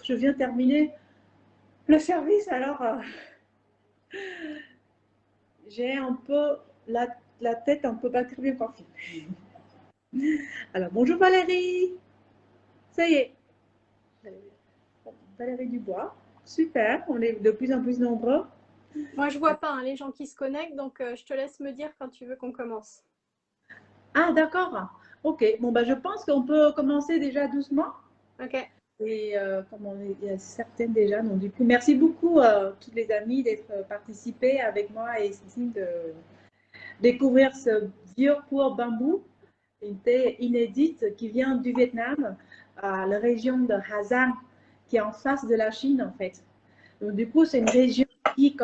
je viens terminer le service, alors j'ai un peu la tête un peu batterie bien confuse. Alors, bonjour Valérie. Ça y est. Valérie Dubois. Super, on est de plus en plus nombreux. Moi, je vois pas hein, les gens qui se connectent, donc je te laisse me dire quand tu veux qu'on commence. Ah, d'accord. Ok, bon, bah, je pense qu'on peut commencer déjà doucement. Ok. Et comme il y a certaines déjà, donc du coup, merci beaucoup toutes les amies d'être participées avec moi et Cécile de découvrir ce vieux pour bambou, une thé inédite qui vient du Vietnam, à la région de Ha Giang, qui est en face de la Chine en fait. Donc du coup, c'est une région qui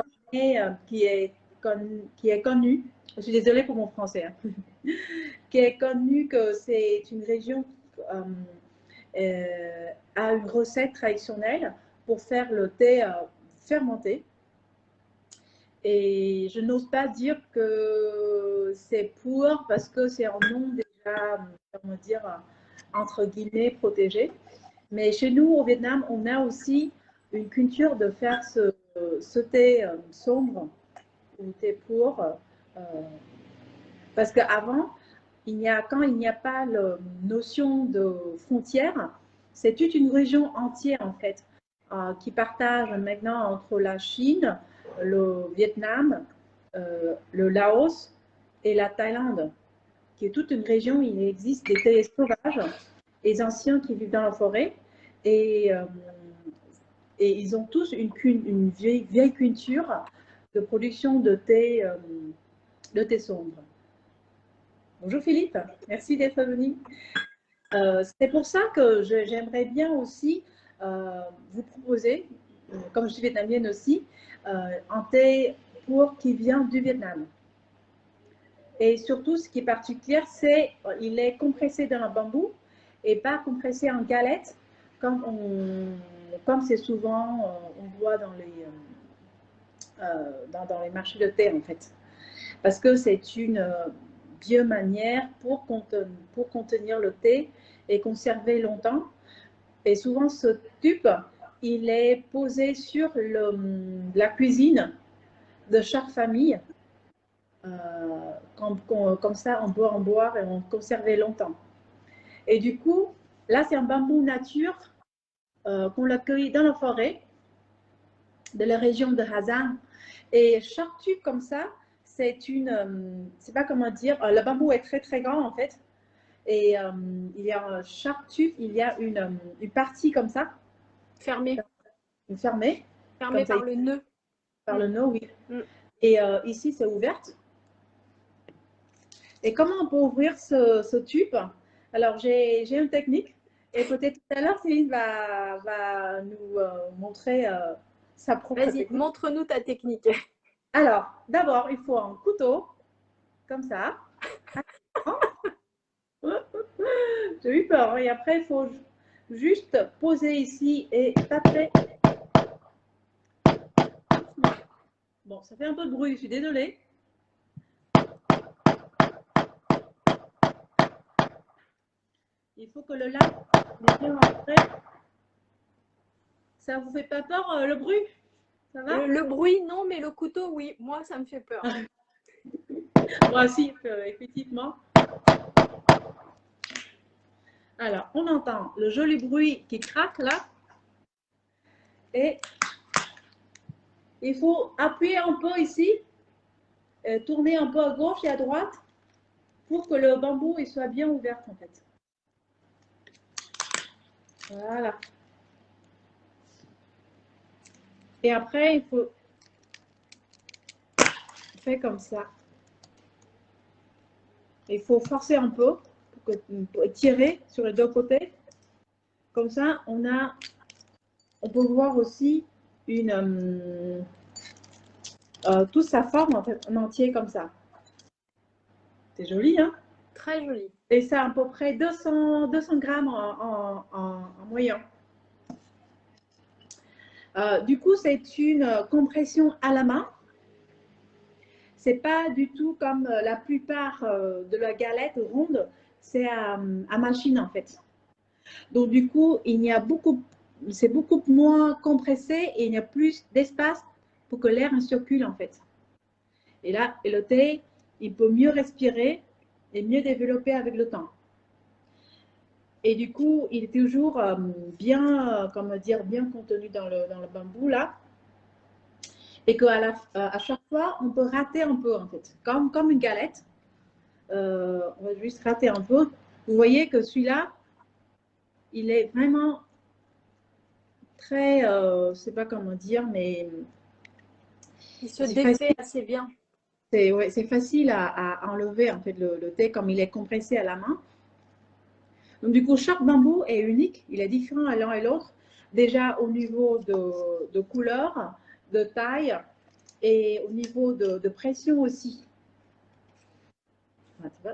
est connue, je suis désolée pour mon français, hein, qui est connue que c'est une région a une recette traditionnelle pour faire le thé fermenté. Et je n'ose pas dire que c'est pour, parce que c'est un nom déjà, comment dire, entre guillemets, protégé. Mais chez nous, au Vietnam, on a aussi une culture de faire ce thé sombre ou thé pour. Parce qu'avant, quand il n'y a pas la notion de frontière, c'est toute une région entière en fait qui partage maintenant entre la Chine, le Vietnam, le Laos et la Thaïlande, qui est toute une région où il existe des thés sauvages, les anciens qui vivent dans la forêt, et, euh, et ils ont tous une vieille culture de production de thé sombre. Bonjour Philippe, merci d'être venu. C'est pour ça que j'aimerais bien aussi vous proposer, comme je suis vietnamienne aussi, un thé pour qui vient du Vietnam. Et surtout, ce qui est particulier, c'est qu'il est compressé dans un bambou et pas compressé en galette, comme c'est souvent on voit dans les marchés de thé en fait. Parce que c'est une bien manière pour contenir le thé et conserver longtemps. Et souvent, ce tube, il est posé sur la cuisine de chaque famille. Comme ça, on peut en boire et on conserver longtemps. Et du coup, là, c'est un bambou nature qu'on l'a cueilli dans la forêt de la région de Ha Giang. Et chaque tube comme ça, c'est pas comment dire, le bambou est très très grand en fait. Et il y a chaque tube, il y a une partie comme ça, Fermé. fermée, Fermé comme ça, par le nœud. par le nœud, oui. Mm. Et ici, c'est ouverte. Et comment on peut ouvrir ce tube? Alors, j'ai une technique. Et peut-être tout à l'heure, Céline va nous montrer sa propre Vas-y, technique. montre-nous ta technique. Alors, d'abord, il faut un couteau, comme ça. J'ai eu peur. Et après, il faut juste poser ici et taper. Bon, ça fait un peu de bruit, je suis désolée. Il faut que le lait est bien rentré. Ça vous fait pas peur le bruit? Ça va? Le bruit, non, mais le couteau, oui. Moi, ça me fait peur. Moi aussi, effectivement. Alors, on entend le joli bruit qui craque là. Et il faut appuyer un peu ici, tourner un peu à gauche et à droite pour que le bambou il soit bien ouvert en fait. Voilà. Et après, il faut faire comme ça. Il faut forcer un peu pour tirer sur les deux côtés. Comme ça, on peut voir aussi toute sa forme en fait, en entier comme ça. C'est joli, hein? Très joli. Et ça à peu près 200 grammes en moyen. Du coup, c'est une compression à la main. C'est pas du tout comme la plupart de la galette ronde, c'est à machine en fait. Donc du coup, il y a beaucoup c'est beaucoup moins compressé et il y a plus d'espace pour que l'air circule en fait. Et là, le thé, il peut mieux respirer et mieux développer avec le temps. Et du coup, il est toujours bien, comment dire, bien contenu dans le bambou là. Et à chaque fois, on peut rater un peu en fait, comme une galette. On va juste rater un peu. Vous voyez que celui-là, il est vraiment très, je ne sais pas comment dire, mais Il se défait assez bien. C'est facile à enlever en fait le thé comme il est compressé à la main. Donc du coup, chaque bambou est unique, il est différent à l'un et l'autre. Déjà au niveau de couleur, de taille et au niveau de pression aussi.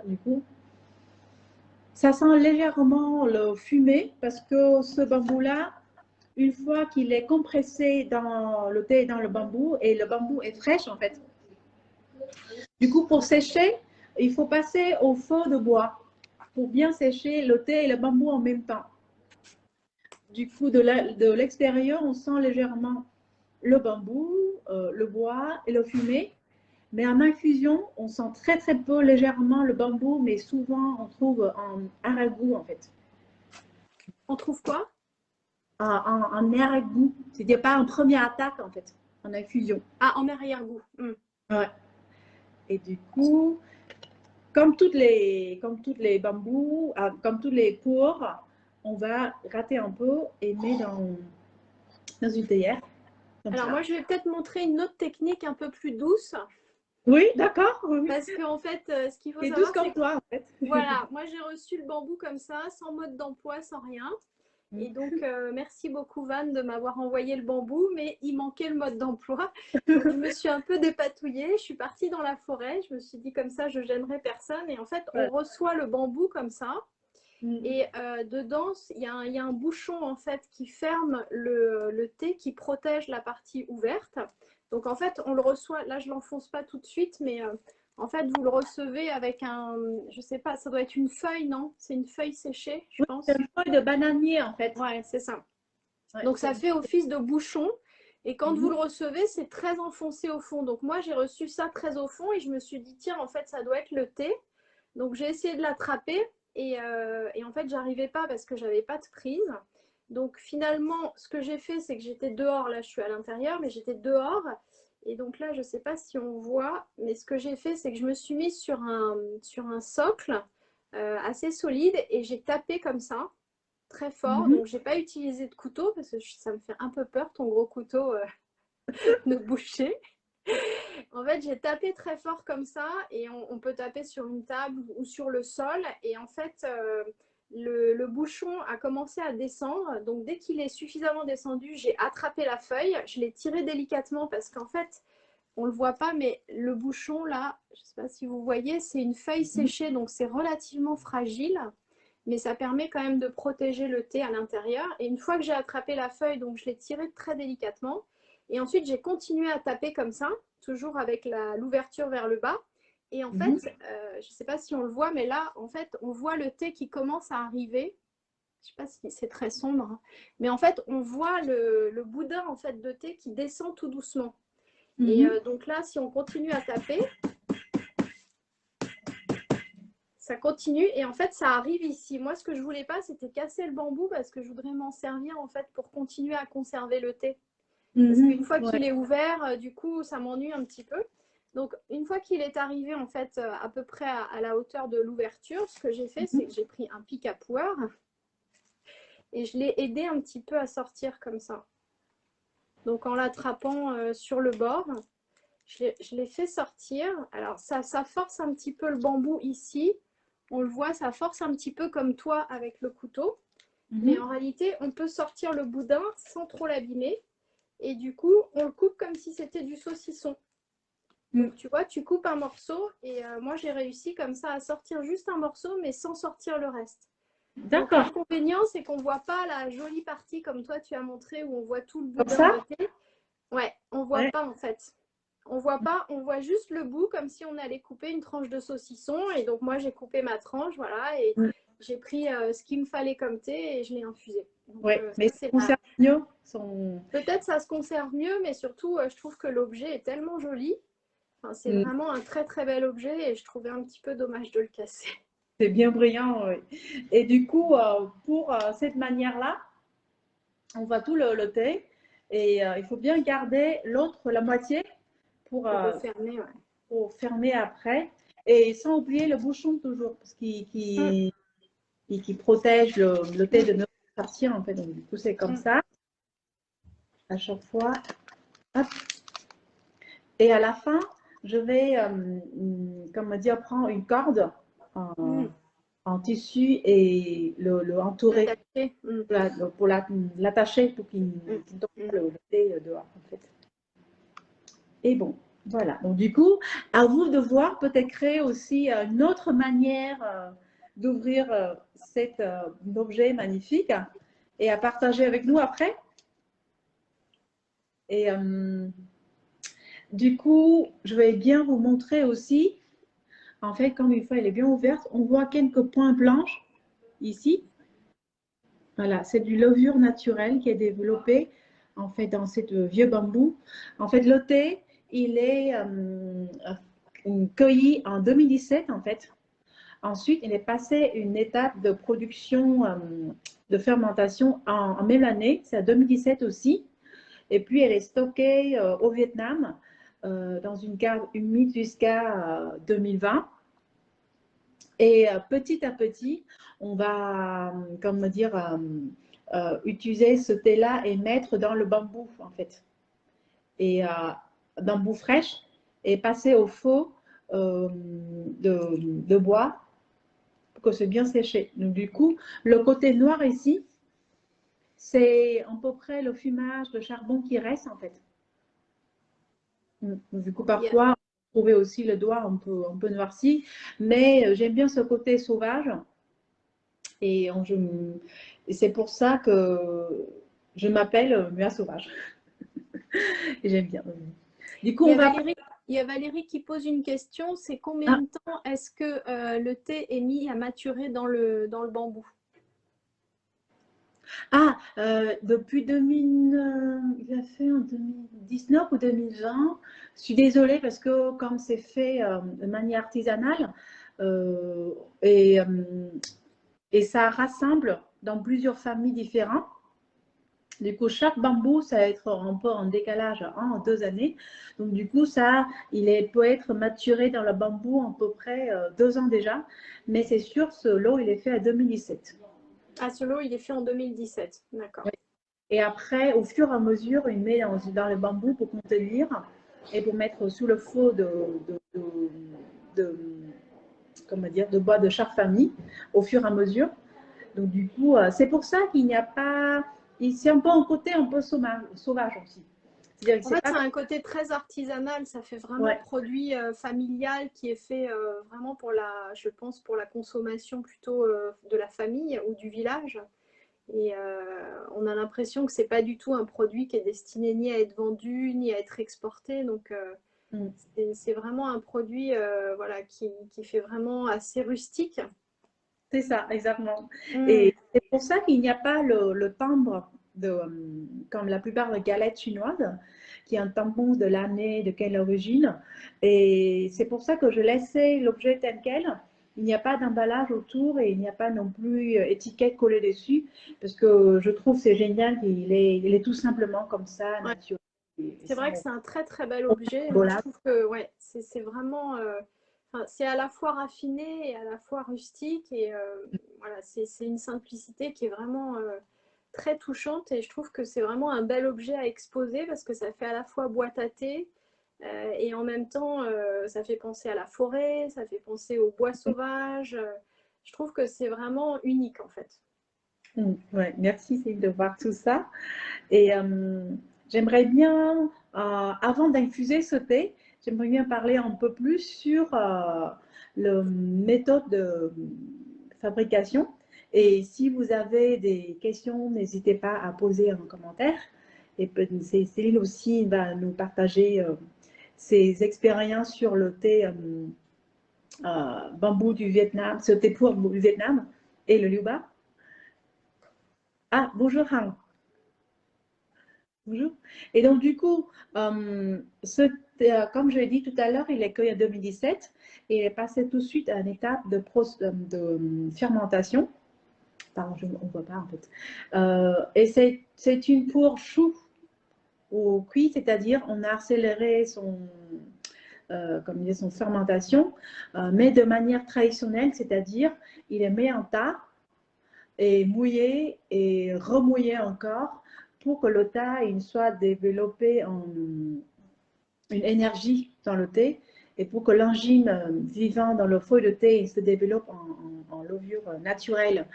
Du coup, ça sent légèrement le fumé parce que ce bambou-là, une fois qu'il est compressé dans le thé et dans le bambou, et le bambou est fraîche en fait. Du coup, pour sécher, il faut passer au feu de bois pour bien sécher le thé et le bambou en même temps. Du coup, de l'extérieur, on sent légèrement le bambou, le bois et le fumé. Mais en infusion, on sent très très peu légèrement le bambou, mais souvent on trouve un arrière-goût en fait. On trouve quoi? Un arrière-goût. C'est-à-dire pas en première attaque en fait, en infusion. Ah, en arrière-goût. Ouais. Et du coup, comme toutes les bambous, comme tous les pours, on va gratter un peu et mettre dans une théière. Alors moi, je vais peut-être montrer une autre technique un peu plus douce. Oui, d'accord. Oui. Parce qu'en fait, ce qu'il faut C'est savoir, douce comme toi, en fait. Voilà, moi j'ai reçu le bambou comme ça, sans mode d'emploi, sans rien. Et donc, merci beaucoup Van de m'avoir envoyé le bambou, mais il manquait le mode d'emploi. Donc, je me suis un peu dépatouillée. Je suis partie dans la forêt. Je me suis dit comme ça, je gênerai personne. Et en fait, on reçoit le bambou comme ça. Et dedans, il y a un bouchon en fait qui ferme le thé, qui protège la partie ouverte. Donc en fait, on le reçoit, là je l'enfonce pas tout de suite, mais en fait, vous le recevez avec je sais pas, ça doit être une feuille, non? C'est une feuille séchée, je pense. C'est une feuille de bananier en fait. Ouais, c'est ça. Ouais, donc ça fait office de bouchon. Et quand vous le recevez, c'est très enfoncé au fond. Donc moi, j'ai reçu ça très au fond et je me suis dit, tiens, en fait, ça doit être le thé. Donc j'ai essayé de l'attraper et en fait, j'arrivais pas parce que j'avais pas de prise. Donc finalement, ce que j'ai fait, c'est que j'étais dehors. Là, je suis à l'intérieur, mais j'étais dehors. Et donc là, je sais pas si on voit, mais ce que j'ai fait, c'est que je me suis mise sur un socle assez solide et j'ai tapé comme ça très fort. Donc, j'ai pas utilisé de couteau parce que ça me fait un peu peur, ton gros couteau de boucher. En fait, j'ai tapé très fort comme ça et on peut taper sur une table ou sur le sol. Et en fait, le bouchon a commencé à descendre. Donc, dès qu'il est suffisamment descendu, j'ai attrapé la feuille. Je l'ai tiré délicatement parce qu'en fait, on ne le voit pas, mais le bouchon là, je ne sais pas si vous voyez, c'est une feuille séchée, donc c'est relativement fragile. Mais ça permet quand même de protéger le thé à l'intérieur. Et une fois que j'ai attrapé la feuille, donc je l'ai tirée très délicatement. Et ensuite, j'ai continué à taper comme ça, toujours avec l'ouverture vers le bas. Et en fait, je ne sais pas si on le voit, mais là, en fait, on voit le thé qui commence à arriver. Je ne sais pas si c'est très sombre, hein. Mais en fait, on voit le boudin en fait, de thé qui descend tout doucement. Et donc là, si on continue à taper, ça continue et en fait ça arrive ici. Moi ce que je voulais pas c'était casser le bambou parce que je voudrais m'en servir en fait pour continuer à conserver le thé. Parce qu'une fois qu'il est ouvert, du coup ça m'ennuie un petit peu. Donc une fois qu'il est arrivé en fait à peu près à la hauteur de l'ouverture, ce que j'ai fait c'est que j'ai pris un pic à poire et je l'ai aidé un petit peu à sortir comme ça. Donc en l'attrapant sur le bord, je l'ai fait sortir. Alors ça force un petit peu le bambou ici. On le voit, ça force un petit peu comme toi avec le couteau. Mais en réalité, on peut sortir le boudin sans trop l'abîmer. Et du coup, on le coupe comme si c'était du saucisson. Donc tu vois, tu coupes un morceau et moi j'ai réussi comme ça à sortir juste un morceau mais sans sortir le reste. D'accord. L'inconvénient, c'est qu'on ne voit pas la jolie partie comme toi tu as montré où on voit tout le boudin de thé. Ouais, on ne voit pas en fait. On voit pas, on voit juste le bout comme si on allait couper une tranche de saucisson. Et donc moi j'ai coupé ma tranche, voilà, et j'ai pris ce qu'il me fallait comme thé et je l'ai infusé. Ouais, mais ça conserve mieux son... Peut-être ça se conserve mieux, mais surtout, je trouve que l'objet est tellement joli. Enfin, c'est vraiment un très très bel objet et je trouvais un petit peu dommage de le casser. C'est bien brillant, oui. Et du coup, pour cette manière-là, on va tout le thé et il faut bien garder l'autre, la moitié, pour refermer, ouais. Pour fermer après. Et sans oublier le bouchon toujours, parce qu'il protège le thé de ne pas partir en fait. Donc du coup, c'est comme ça à chaque fois. Hop. Et à la fin, je vais, comment dire, prendre une corde en tissu et le entourer pour l'attacher pour qu'il ne tombe pas le thé dehors en fait. Et bon, voilà. Donc du coup, à vous de voir, peut-être créer aussi une autre manière d'ouvrir cet objet magnifique et à partager avec nous après. Et du coup, je vais bien vous montrer aussi, en fait, comme une fois elle est bien ouverte, on voit quelques points blancs ici. Voilà, c'est du levure naturelle qui est développé en fait dans ce vieux bambou. En fait, le thé, il est cueilli en 2017 en fait. Ensuite, il est passé une étape de production de fermentation en même année, c'est à 2017 aussi. Et puis, elle est stockée au Vietnam dans une cave humide jusqu'à 2020. Et petit à petit, on va, comment dire, utiliser ce thé-là et mettre dans le bambou, en fait. Et bambou fraîche et passer au feu de bois pour que c'est bien séché. Donc, du coup, le côté noir ici, c'est à peu près le fumage de charbon qui reste, en fait. Du coup, parfois, on trouvait aussi le doigt un peu noirci, mais j'aime bien ce côté sauvage. Et c'est pour ça que je m'appelle Mua Sauvage. Et j'aime bien. Du coup, il y a Valérie qui pose une question, c'est combien de temps est-ce que le thé est mis à maturer dans le bambou? Depuis 2000, il a fait en 2019 ou 2020. Je suis désolée parce que comme c'est fait de manière artisanale et ça rassemble dans plusieurs familles différentes. Du coup, chaque bambou, ça va être un peu en décalage 1 ou 2 années. Donc, du coup, peut être maturé dans le bambou à peu près 2 ans déjà. Mais c'est sûr, ce lot, il est fait à 2017. Ah, ce lot, il est fait en 2017. D'accord. Oui. Et après, au fur et à mesure, il met dans le bambou pour contenir et pour mettre sous le feu de bois de chaque famille au fur et à mesure. Donc, du coup, c'est pour ça qu'il n'y a pas... C'est un peu un côté un peu sauvage aussi. En fait, c'est un côté très artisanal. Ça fait vraiment produit familial qui est fait vraiment pour je pense, pour la consommation plutôt de la famille ou du village. Et on a l'impression que c'est pas du tout un produit qui est destiné ni à être vendu, ni à être exporté. Donc, c'est vraiment un produit voilà, qui fait vraiment assez rustique. C'est ça, exactement. Et c'est pour ça qu'il n'y a pas le timbre comme la plupart des galettes chinoises, qui est un tampon de l'année, de quelle origine. Et c'est pour ça que je laissais l'objet tel quel. Il n'y a pas d'emballage autour et il n'y a pas non plus étiquette collée dessus, parce que je trouve c'est génial qu'il est tout simplement comme ça, naturel. C'est vrai que c'est un très très bel objet. Moi, je trouve que c'est vraiment... c'est à la fois raffiné et à la fois rustique. Et voilà, c'est une simplicité qui est vraiment très touchante. Et je trouve que c'est vraiment un bel objet à exposer parce que ça fait à la fois boîte à thé et en même temps, ça fait penser à la forêt, ça fait penser au bois sauvage. Je trouve que c'est vraiment unique en fait. Ouais, merci Céline de voir tout ça. Et j'aimerais bien, avant d'infuser ce thé, j'aimerais bien parler un peu plus sur la méthode de fabrication. Et si vous avez des questions, n'hésitez pas à poser en commentaire. Et Céline aussi va nous partager ses expériences sur le thé bambou du Vietnam, ce thé pour du Vietnam et le liu ba. Ah, bonjour Han. Bonjour. Et donc, du coup, comme je l'ai dit tout à l'heure, il est cueilli en 2017 et il est passé tout de suite à une étape de fermentation. Pardon, on ne voit pas en fait. Et c'est une pour chou au cuit, c'est-à-dire on a accéléré comme dire, son fermentation, mais de manière traditionnelle, c'est-à-dire il est mis en tas et mouillé et remouillé encore pour que le tas il soit développé en une énergie dans le thé et pour que l'enzyme vivant dans le feuille de thé il se développe en levure naturelle.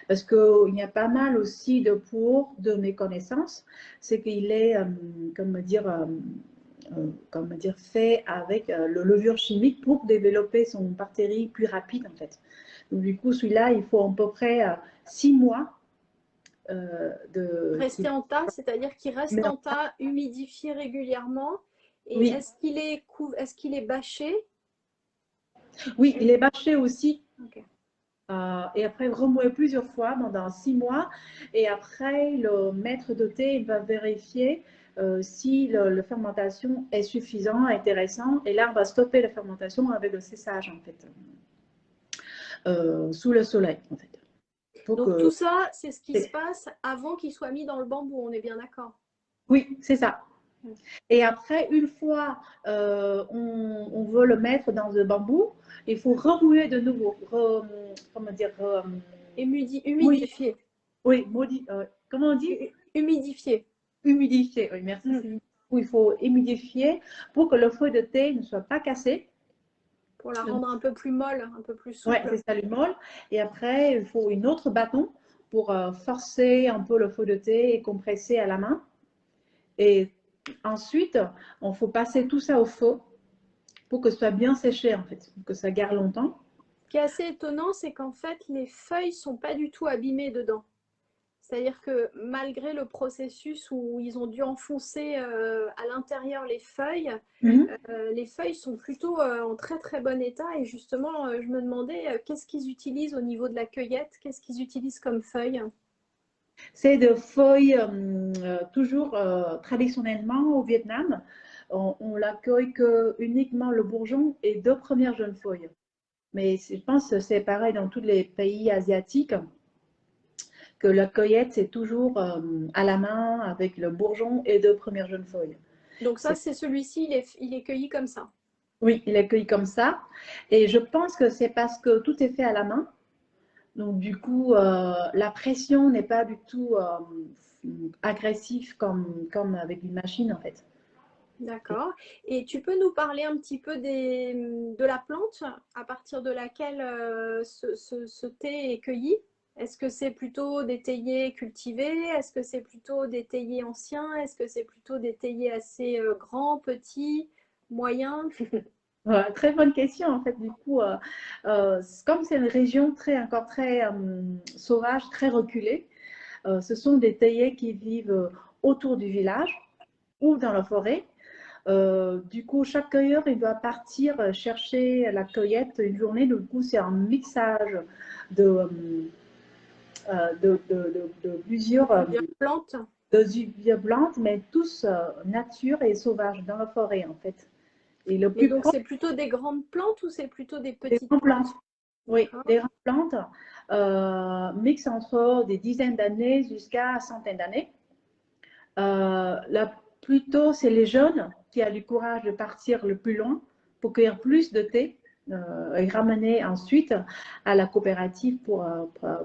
Parce qu'il y a pas mal aussi de mes connaissances, c'est qu'il est, comment dire, fait avec le levure chimique pour développer son bactérie plus rapide en fait. Donc, du coup, celui-là, il faut à peu près 6 mois Rester en tas, c'est-à-dire qu'il reste en tas, humidifié régulièrement. Et oui, est-ce qu'il est bâché? oui, il est bâché aussi. Ok. Et après remouer plusieurs fois pendant 6 mois. Et après, le maître de thé il va vérifier si la fermentation est suffisante, intéressant. Et là, on va stopper la fermentation avec le séchage, en fait, sous le soleil, en fait. Pour Donc tout que... ça, c'est ce qui se passe avant qu'il soit mis dans le bambou, on est bien d'accord? Oui, c'est ça. Mm. Et après, une fois on veut le mettre dans le bambou, il faut remouer de nouveau. Comment dire mouiller. Humidifié. Oui, comment on dit Humidifié. humidifier, oui, merci Mm. Sylvie. Il faut humidifier pour que le feuille de thé ne soit pas cassé. Pour la rendre un peu plus molle, un peu plus Oui, souple. c'est ça le molle. Et après, il faut une autre bâton pour forcer un peu le feuille de thé et compresser à la main. Et ensuite, il faut passer tout ça au feu pour que ce soit bien séché, en fait, pour que ça garde longtemps. Ce qui est assez étonnant, c'est qu'en fait, les feuilles sont pas du tout abîmées dedans. C'est-à-dire que malgré le processus où ils ont dû enfoncer à l'intérieur Mhm. les feuilles sont plutôt en très très bon état. Et justement, je me demandais qu'est-ce qu'ils utilisent au niveau de la cueillette, qu'est-ce qu'ils utilisent comme feuilles? C'est de feuilles, toujours traditionnellement au Vietnam, on l'accueille que uniquement le bourgeon et 2 premières jeunes feuilles. Mais je pense que c'est pareil dans tous les pays asiatiques, que la cueillette, c'est toujours à la main avec le bourgeon et 2 premières jeunes feuilles. Donc ça, c'est celui-ci, il est cueilli comme ça. Oui, il est cueilli comme ça. Et je pense que c'est parce que tout est fait à la main. Donc, du coup, la pression n'est pas du tout agressive comme avec une machine, en fait. D'accord. Et tu peux nous parler un petit peu de la plante à partir de laquelle ce thé est cueilli? Est-ce que c'est plutôt des théiers cultivés? Est-ce que c'est plutôt des théiers anciens? Est-ce que c'est plutôt des théiers assez grands, petits, moyens? Voilà, très bonne question, en fait. Du coup, comme c'est une région encore très sauvage, très reculée, ce sont des théiers qui vivent autour du village ou dans la forêt. Du coup, chaque cueilleur, il doit partir chercher la cueillette une journée. Du coup, c'est un mixage de, de plusieurs Plusieurs plantes. de plantes, mais tous nature et sauvages dans la forêt, en fait. Et le Mais plus donc proche, c'est plutôt des grandes plantes ou c'est plutôt des des petites grandes plantes. plantes? Oui, D'accord. des grandes plantes mixent entre des dizaines d'années jusqu'à centaines d'années. Plutôt, c'est les jeunes qui ont du courage de partir le plus loin pour cueillir plus de thé et ramener ensuite à la coopérative pour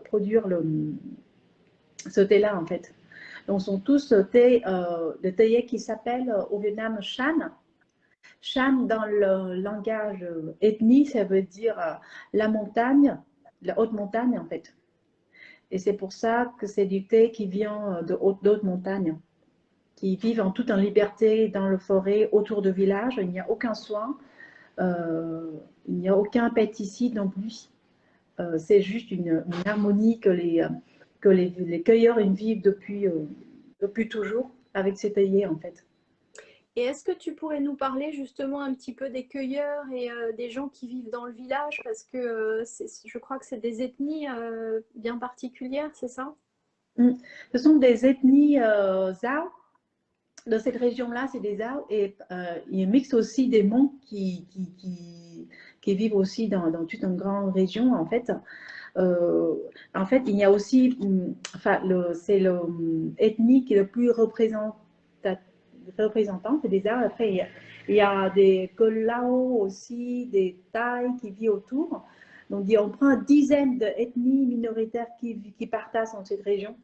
produire ce thé-là, en fait. Donc, ce sont tous des théiers qui s'appellent au Vietnam Shan. Shan, dans le langage ethnie, ça veut dire la montagne, la haute montagne, en fait. Et c'est pour ça que c'est du thé qui vient de haute montagne, qui vivent en toute en liberté dans le forêt, autour de villages. Il n'y a aucun soin, euh, il n'y a aucun pesticide non plus. C'est juste une harmonie que les cueilleurs vivent depuis toujours avec ces théiers, en fait. Et est-ce que tu pourrais nous parler justement un petit peu des cueilleurs et des gens qui vivent dans le village? Parce que je crois que c'est des ethnies bien particulières, c'est ça? Mm. Ce sont des ethnies Zhao. Dans cette région-là, c'est des Zhao et ils mixent aussi des Hmong qui vivent aussi dans toute une grande région, en fait. Euh, En fait, il y a aussi, enfin, c'est l'ethnie qui est le plus représentant, c'est des Arts. Après, il y a des Golao aussi, des Thaïs qui vivent autour. Donc, on prend une dizaine d'ethnies minoritaires qui partagent dans cette région.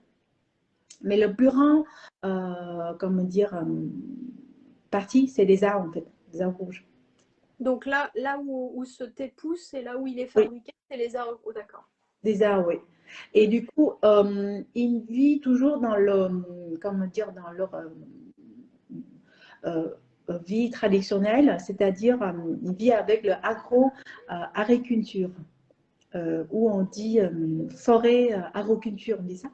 Mais le plus grand, comment dire, parti, c'est des Arts, en fait, des Arts rouges. Donc là où ce thé pousse et là où il est Oui, fabriqué, c'est les arbres. Oh, d'accord. des Arts, oui. Et du coup, ils vivent toujours dans comment dire, dans leur euh, vie traditionnelle, c'est-à-dire ils vivent avec le agro-agriculture, où on dit forêt agriculture, on dit ça?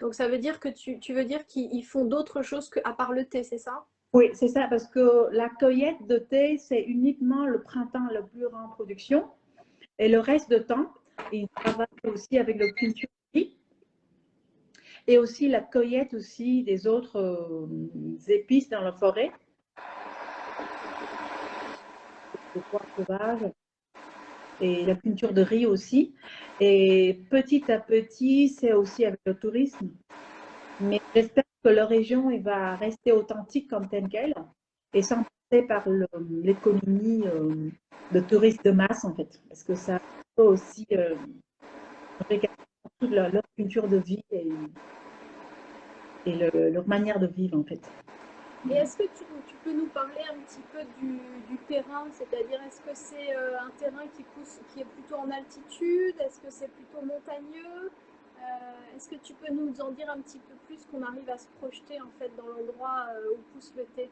Donc ça veut dire que tu veux dire qu'ils font d'autres choses que, à part le thé, c'est ça? Oui, c'est ça, parce que la cueillette de thé, c'est uniquement le printemps le plus en production, et le reste de temps, ils travaillent aussi avec le culture et aussi la cueillette aussi des autres épices dans la forêt, des pois sauvages et la culture de riz aussi. Et petit à petit, c'est aussi avec le tourisme. Mais j'espère que leur région il va rester authentique comme telle qu'elle et sans passer par l'économie de touristes de masse, en fait. Parce que ça peut aussi regarder toute leur culture de vie et leur manière de vivre, en fait. Et est-ce que tu peux nous parler un petit peu du terrain? C'est-à-dire, est-ce que c'est un terrain qui pousse, qui est plutôt en altitude? Est-ce que c'est plutôt montagneux? Est-ce que tu peux nous en dire un petit peu plus qu'on arrive à se projeter en fait dans l'endroit où pousse le thé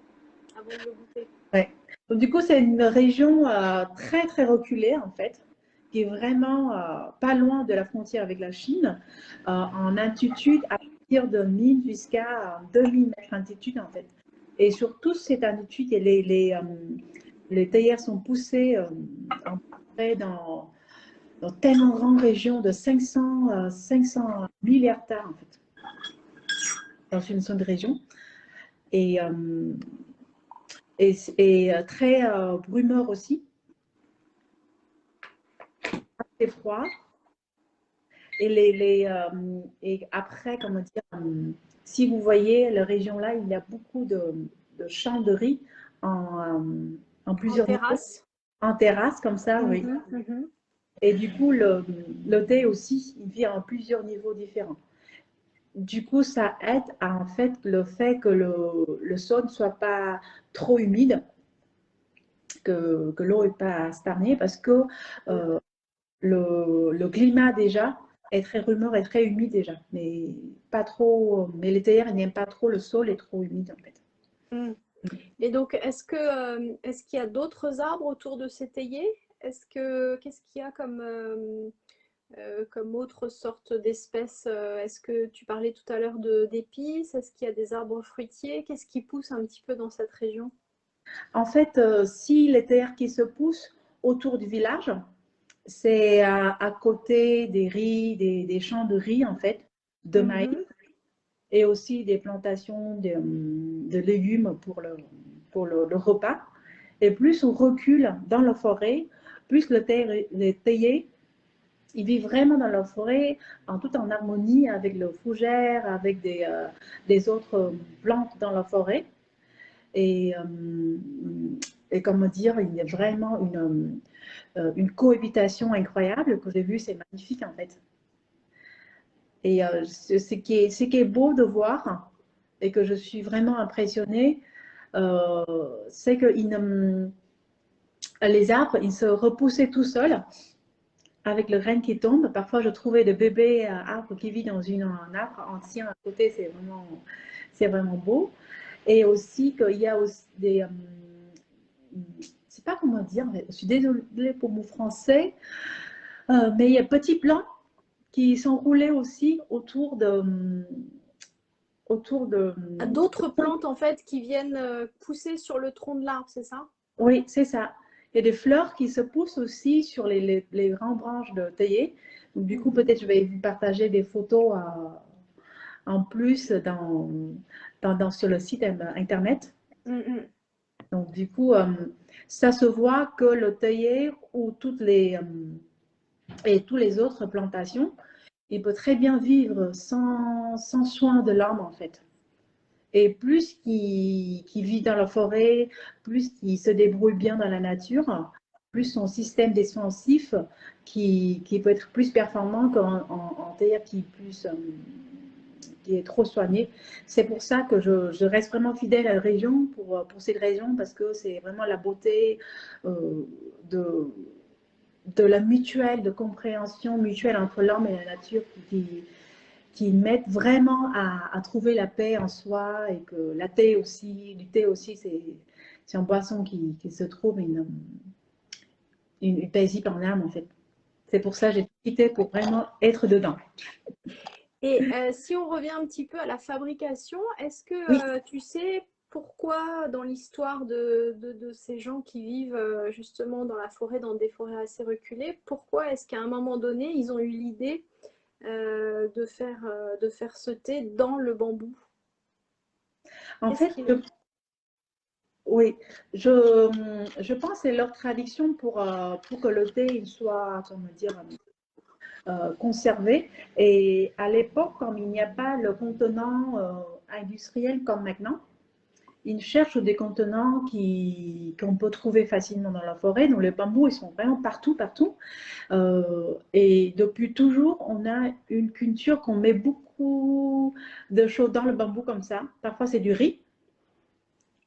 avant de le goûter? Ouais. Donc, du coup, c'est une région très, très reculée, en fait, qui est vraiment pas loin de la frontière avec la Chine, en altitude à partir de 1000 jusqu'à 2000 mètres d'altitude, en fait. Et sur toute cette altitude, les théières sont poussées en fait dans tellement grande région de 500 000 hectares, en fait, dans une seule région. Et, très brumeur aussi, assez froid. Et après, comment dire, si vous voyez la région là, il y a beaucoup de champs de riz en En plusieurs niveaux, terrasse? en terrasse comme ça, oui. Mhm, mhm. Et du coup, le thé aussi, il vit en plusieurs niveaux différents. Du coup, ça aide à en fait le fait que le sol ne soit pas trop humide, que l'eau n'est pas stagnée, parce que euh, le climat déjà est très rumeur et très humide déjà, mais pas trop. Mais les théières n'aiment pas trop le sol est trop humide en fait. Mm. Et donc, est-ce qu'il y a d'autres arbres autour de ces théiers? Qu'est-ce qu'il y a comme autre sorte d'espèces? Est-ce que tu parlais tout à l'heure d'épices? Est-ce qu'il y a des arbres fruitiers? Qu'est-ce qui pousse un petit peu dans cette région? En fait, si les théières qui se poussent autour du village, c'est à côté des riz, des champs de riz en fait, de maïs Mhm. et aussi des plantations de légumes pour le repas. Et plus on recule dans la forêt, plus les théiers ils vivent vraiment dans leur forêt, tout en harmonie avec le fougère, avec des autres plantes dans la forêt. Et, et comment dire, il y a vraiment une cohabitation incroyable que j'ai vue, c'est magnifique en fait. Et ce qui est beau de voir et que je suis vraiment impressionnée, c'est que les arbres, ils se repoussaient tout seuls avec le grain qui tombe. Parfois, je trouvais des bébés arbres qui vivent dans un arbre ancien à côté. C'est vraiment beau. Et aussi qu'il y a aussi je ne sais pas comment dire, je suis désolée pour mon français, mais il y a petits plants qui sont roulés aussi autour de, Ah, d'autres plantes en fait qui viennent pousser sur le tronc de l'arbre, c'est ça? oui, c'est ça. Il y a des fleurs qui se poussent aussi sur les grandes branches de théier, Du coup, peut-être je vais vous partager des photos en plus sur le site internet. Donc, du coup, ça se voit que le théier ou tous les autres plantations, il peut très bien vivre sans soin de l'homme, en fait. Et plus qu'il vit dans la forêt, plus qu'il se débrouille bien dans la nature, plus son système défensif qui peut être plus performant qu'en terre qui est trop soigné. C'est pour ça que je reste vraiment fidèle à la région pour cette raison, parce que c'est vraiment la beauté de, de la mutuelle, de compréhension mutuelle entre l'homme et la nature qui mettent vraiment à trouver la paix en soi, et que du thé aussi, c'est une boisson qui se trouve une paisible en âme, en fait. C'est pour ça que j'ai quitté pour vraiment être dedans. Et si on revient un petit peu à la fabrication, est-ce Oui. que tu sais pourquoi dans l'histoire de ces gens qui vivent justement dans la forêt, dans des forêts assez reculées, pourquoi est-ce qu'à un moment donné, ils ont eu l'idée de faire ce thé dans le bambou? En fait, oui, je pense que c'est leur tradition pour que le thé il soit, comment dire, conservé. Et à l'époque, comme il n'y a pas le contenant industriel comme maintenant, ils cherchent des contenants qu'on peut trouver facilement dans la forêt. Donc les bambous, ils sont vraiment partout, partout. Et depuis toujours, on a une culture qu'on met beaucoup de choses dans le bambou comme ça. Parfois, c'est du riz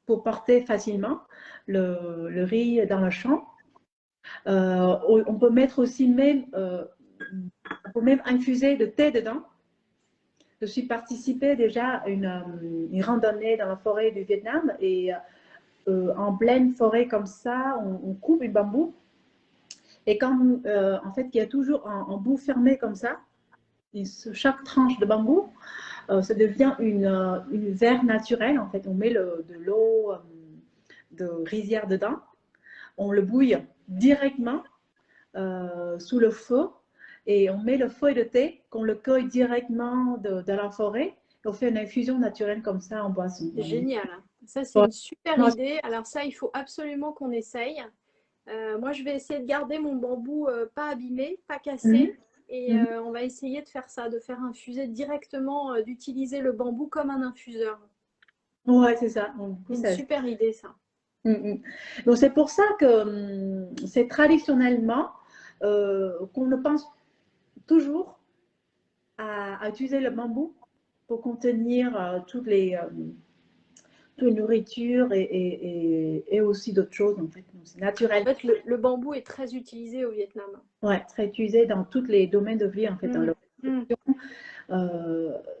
pour porter facilement le riz dans le champ. On peut mettre aussi on peut même infuser de thé dedans. Je suis participé déjà à une randonnée dans la forêt du Vietnam, et en pleine forêt comme ça, on coupe du bambou. Et quand, en fait, il y a toujours un bout fermé comme ça, et chaque tranche de bambou, ça devient une verre naturelle. En fait, on met de l'eau de rizière dedans, on le bouille directement sous le feu, et on met le feuille de thé qu'on le cueille directement de la forêt, et on fait une infusion naturelle comme ça en boisson. C'est génial. Ça, c'est une super idée. Alors ça, il faut absolument qu'on essaye. Moi, je vais essayer de garder mon bambou pas abîmé, pas cassé. Et on va essayer de faire ça, de faire infuser directement, d'utiliser le bambou comme un infuseur. Ouais, c'est ça. C'est une super idée, ça. Donc, c'est pour ça que c'est traditionnellement qu'on ne pense toujours à utiliser le bambou pour contenir toutes les nourritures et aussi d'autres choses. En fait, c'est naturel. En fait, le bambou est très utilisé au Vietnam. Ouais, très utilisé dans tous les domaines de vie, en fait,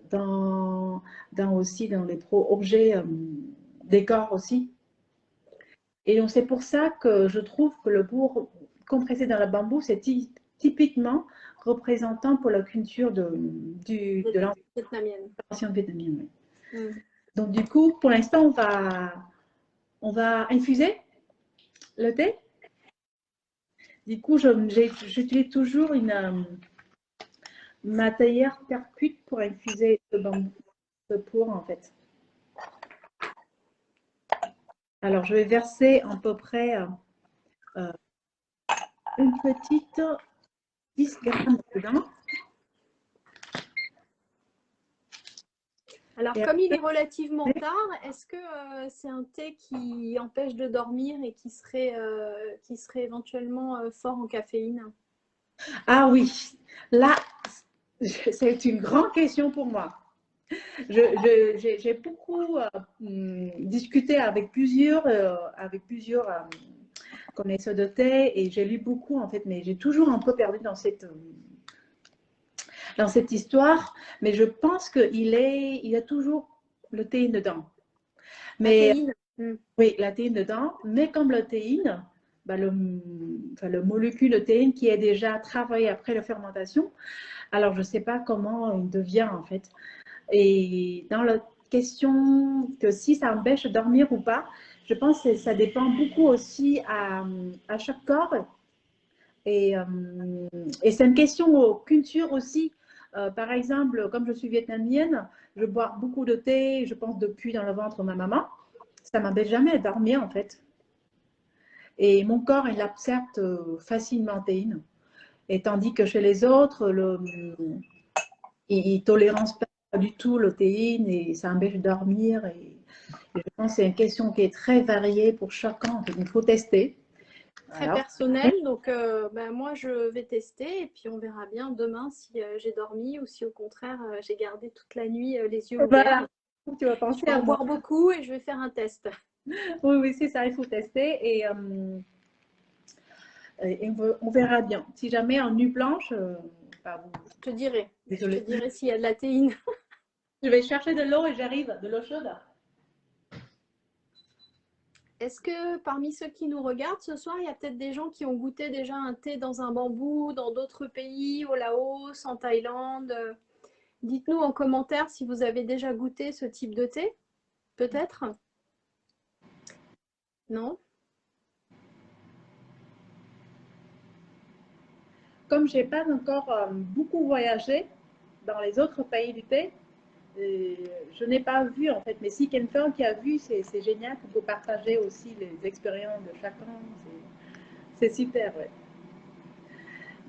dans aussi dans les objets, décors aussi. Et donc, c'est pour ça que je trouve que le bourg compressé dans le bambou, c'est typiquement représentant pour la culture de l'ancienne vietnamienne. Oui. Donc, du coup, pour l'instant, on va infuser le thé. Du coup, j'utilise toujours ma théière percute pour infuser le bambou, pour en fait. Alors, je vais verser à peu près une petite 10 grammes dedans. Alors, comme il est relativement tard, est-ce que c'est un thé qui empêche de dormir et qui serait éventuellement fort en caféine? Ah oui, là, c'est une grande question pour moi. J'ai beaucoup discuté avec plusieurs connaisseurs de thé, et j'ai lu beaucoup, en fait, mais j'ai toujours un peu perdu dans cette histoire. Mais je pense qu'il y a toujours le théine dedans. Mais, la théine. Oui, la théine dedans. Mais comme la théine, le molécule théine qui est déjà travaillé après la fermentation, alors je ne sais pas comment il devient, en fait. Et dans la question que si ça empêche de dormir ou pas, je pense que ça dépend beaucoup aussi à chaque corps Et, c'est une question de culture aussi. Par exemple, comme je suis vietnamienne, je bois beaucoup de thé, je pense depuis dans le ventre de ma maman. Ça m'empêche jamais de dormir en fait. Et mon corps, il absorbe facilement le théine. Et tandis que chez les autres, ils ne tolèrent pas du tout le théine et ça empêche de dormir. Et je pense que c'est une question qui est très variée pour chacun. Il faut tester. Très Voilà. personnel, donc ben, moi je vais tester et puis on verra bien demain si j'ai dormi ou si au contraire j'ai gardé toute la nuit les yeux ouverts. Voilà. Tu vas Je penser vais à en moi. boire beaucoup et je vais faire un test. Oui, oui, c'est ça, il faut tester et on verra bien. Si jamais en nuit blanche, pardon, Je te dirai. Je te désolée, dirai s'il y a de la théine. je vais chercher de l'eau et j'arrive, de l'eau chaude. Est-ce que parmi ceux qui nous regardent ce soir, il y a peut-être des gens qui ont goûté déjà un thé dans un bambou, dans d'autres pays, au Laos, en Thaïlande? Dites-nous en commentaire si vous avez déjà goûté ce type de thé. Peut-être? Non? Comme je n'ai pas encore beaucoup voyagé dans les autres pays du thé, je n'ai pas vu en fait. Mais si quelqu'un qui a vu, c'est génial qu'on peut partager aussi les expériences de chacun. C'est super, ouais.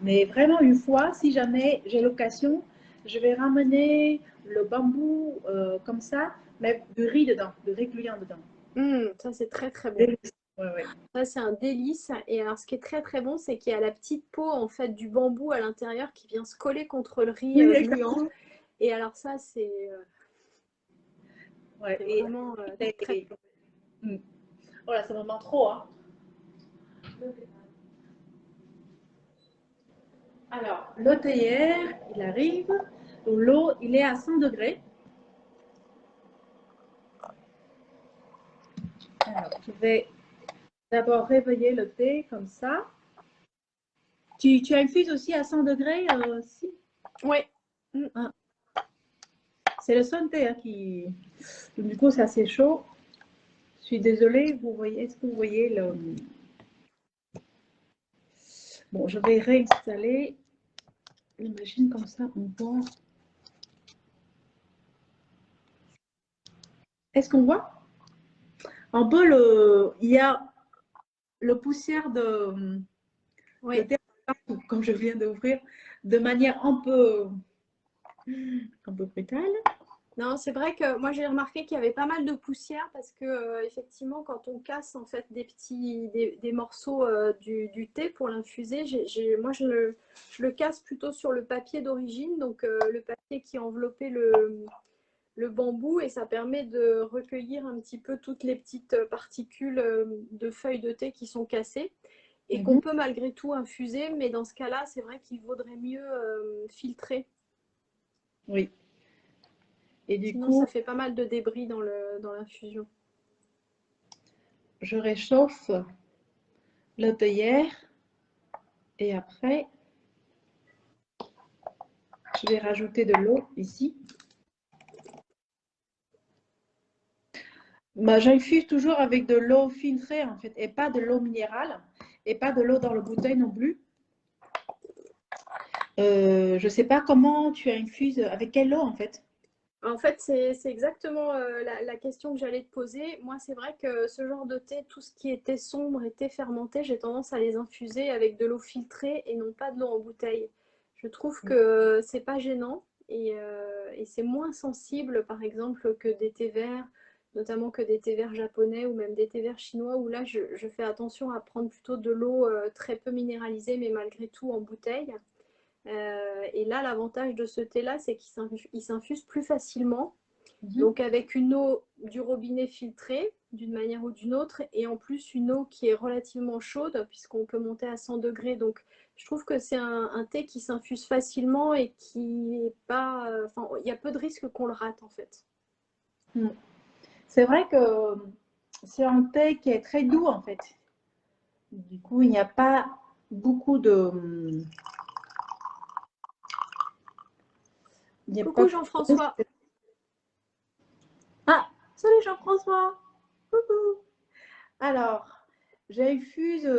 Mais vraiment, une fois, si jamais j'ai l'occasion, je vais ramener le bambou comme ça, mais de riz dedans, de riz gluant dedans. Ça, c'est très très bon. Délice. Ouais, ouais. Ça, c'est un délice. Et alors, ce qui est très très bon, c'est qu'il y a la petite peau en fait du bambou à l'intérieur qui vient se coller contre le riz Oui, gluant. exactement. Et alors ça, c'est Ouais, vraiment très et, oh là, c'est vraiment trop, hein. Alors, l'eau théière, il arrive. L'eau, il est à 100 degrés. Alors, je vais d'abord réveiller le thé comme ça. Tu infuses aussi à 100 degrés si? Oui. Ah. C'est le son thé hein, qui. Du coup, c'est assez chaud. Je suis désolée. Vous voyez, est-ce que vous voyez le. Bon, je vais réinstaller la machine comme ça. On voit. Est-ce qu'on voit? En bas, il y a le poussière de Oui. thé partout, comme je viens d'ouvrir, de manière un peu brutale. Non, c'est vrai que moi j'ai remarqué qu'il y avait pas mal de poussière parce que effectivement quand on casse en fait des morceaux du thé pour l'infuser, moi je le casse plutôt sur le papier d'origine, donc le papier qui enveloppait le bambou et ça permet de recueillir un petit peu toutes les petites particules de feuilles de thé qui sont cassées et qu'on peut malgré tout infuser, mais dans ce cas-là, c'est vrai qu'il vaudrait mieux filtrer. Oui. Et du Sinon, coup, ça fait pas mal de débris dans l'infusion. je réchauffe le théière et après, je vais rajouter de l'eau ici. Bah, j'infuse toujours avec de l'eau filtrée en fait et pas de l'eau minérale et pas de l'eau dans le bouteille non plus. Je ne sais pas comment tu infuses, avec quelle eau en fait. En fait, c'est exactement la question que j'allais te poser. Moi, c'est vrai que ce genre de thé, tout ce qui est thé sombre et thé fermenté, j'ai tendance à les infuser avec de l'eau filtrée et non pas de l'eau en bouteille. Je trouve que c'est pas gênant et c'est moins sensible, par exemple, que des thés verts, notamment que des thés verts japonais ou même des thés verts chinois, où là, je fais attention à prendre plutôt de l'eau très peu minéralisée, mais malgré tout en bouteille. Et là, l'avantage de ce thé-là, c'est qu'il s'infuse plus facilement. Donc avec une eau du robinet filtrée d'une manière ou d'une autre et en plus une eau qui est relativement chaude puisqu'on peut monter à 100 degrés. Donc je trouve que c'est un thé qui s'infuse facilement et qui est pas... Enfin, il y a peu de risques qu'on le rate en fait. C'est vrai que c'est un thé qui est très doux en fait. Du coup, il n'y a pas beaucoup de. Il n'y a pas Coucou Jean-François. Ah, salut Jean-François. Coucou. Alors, j'infuse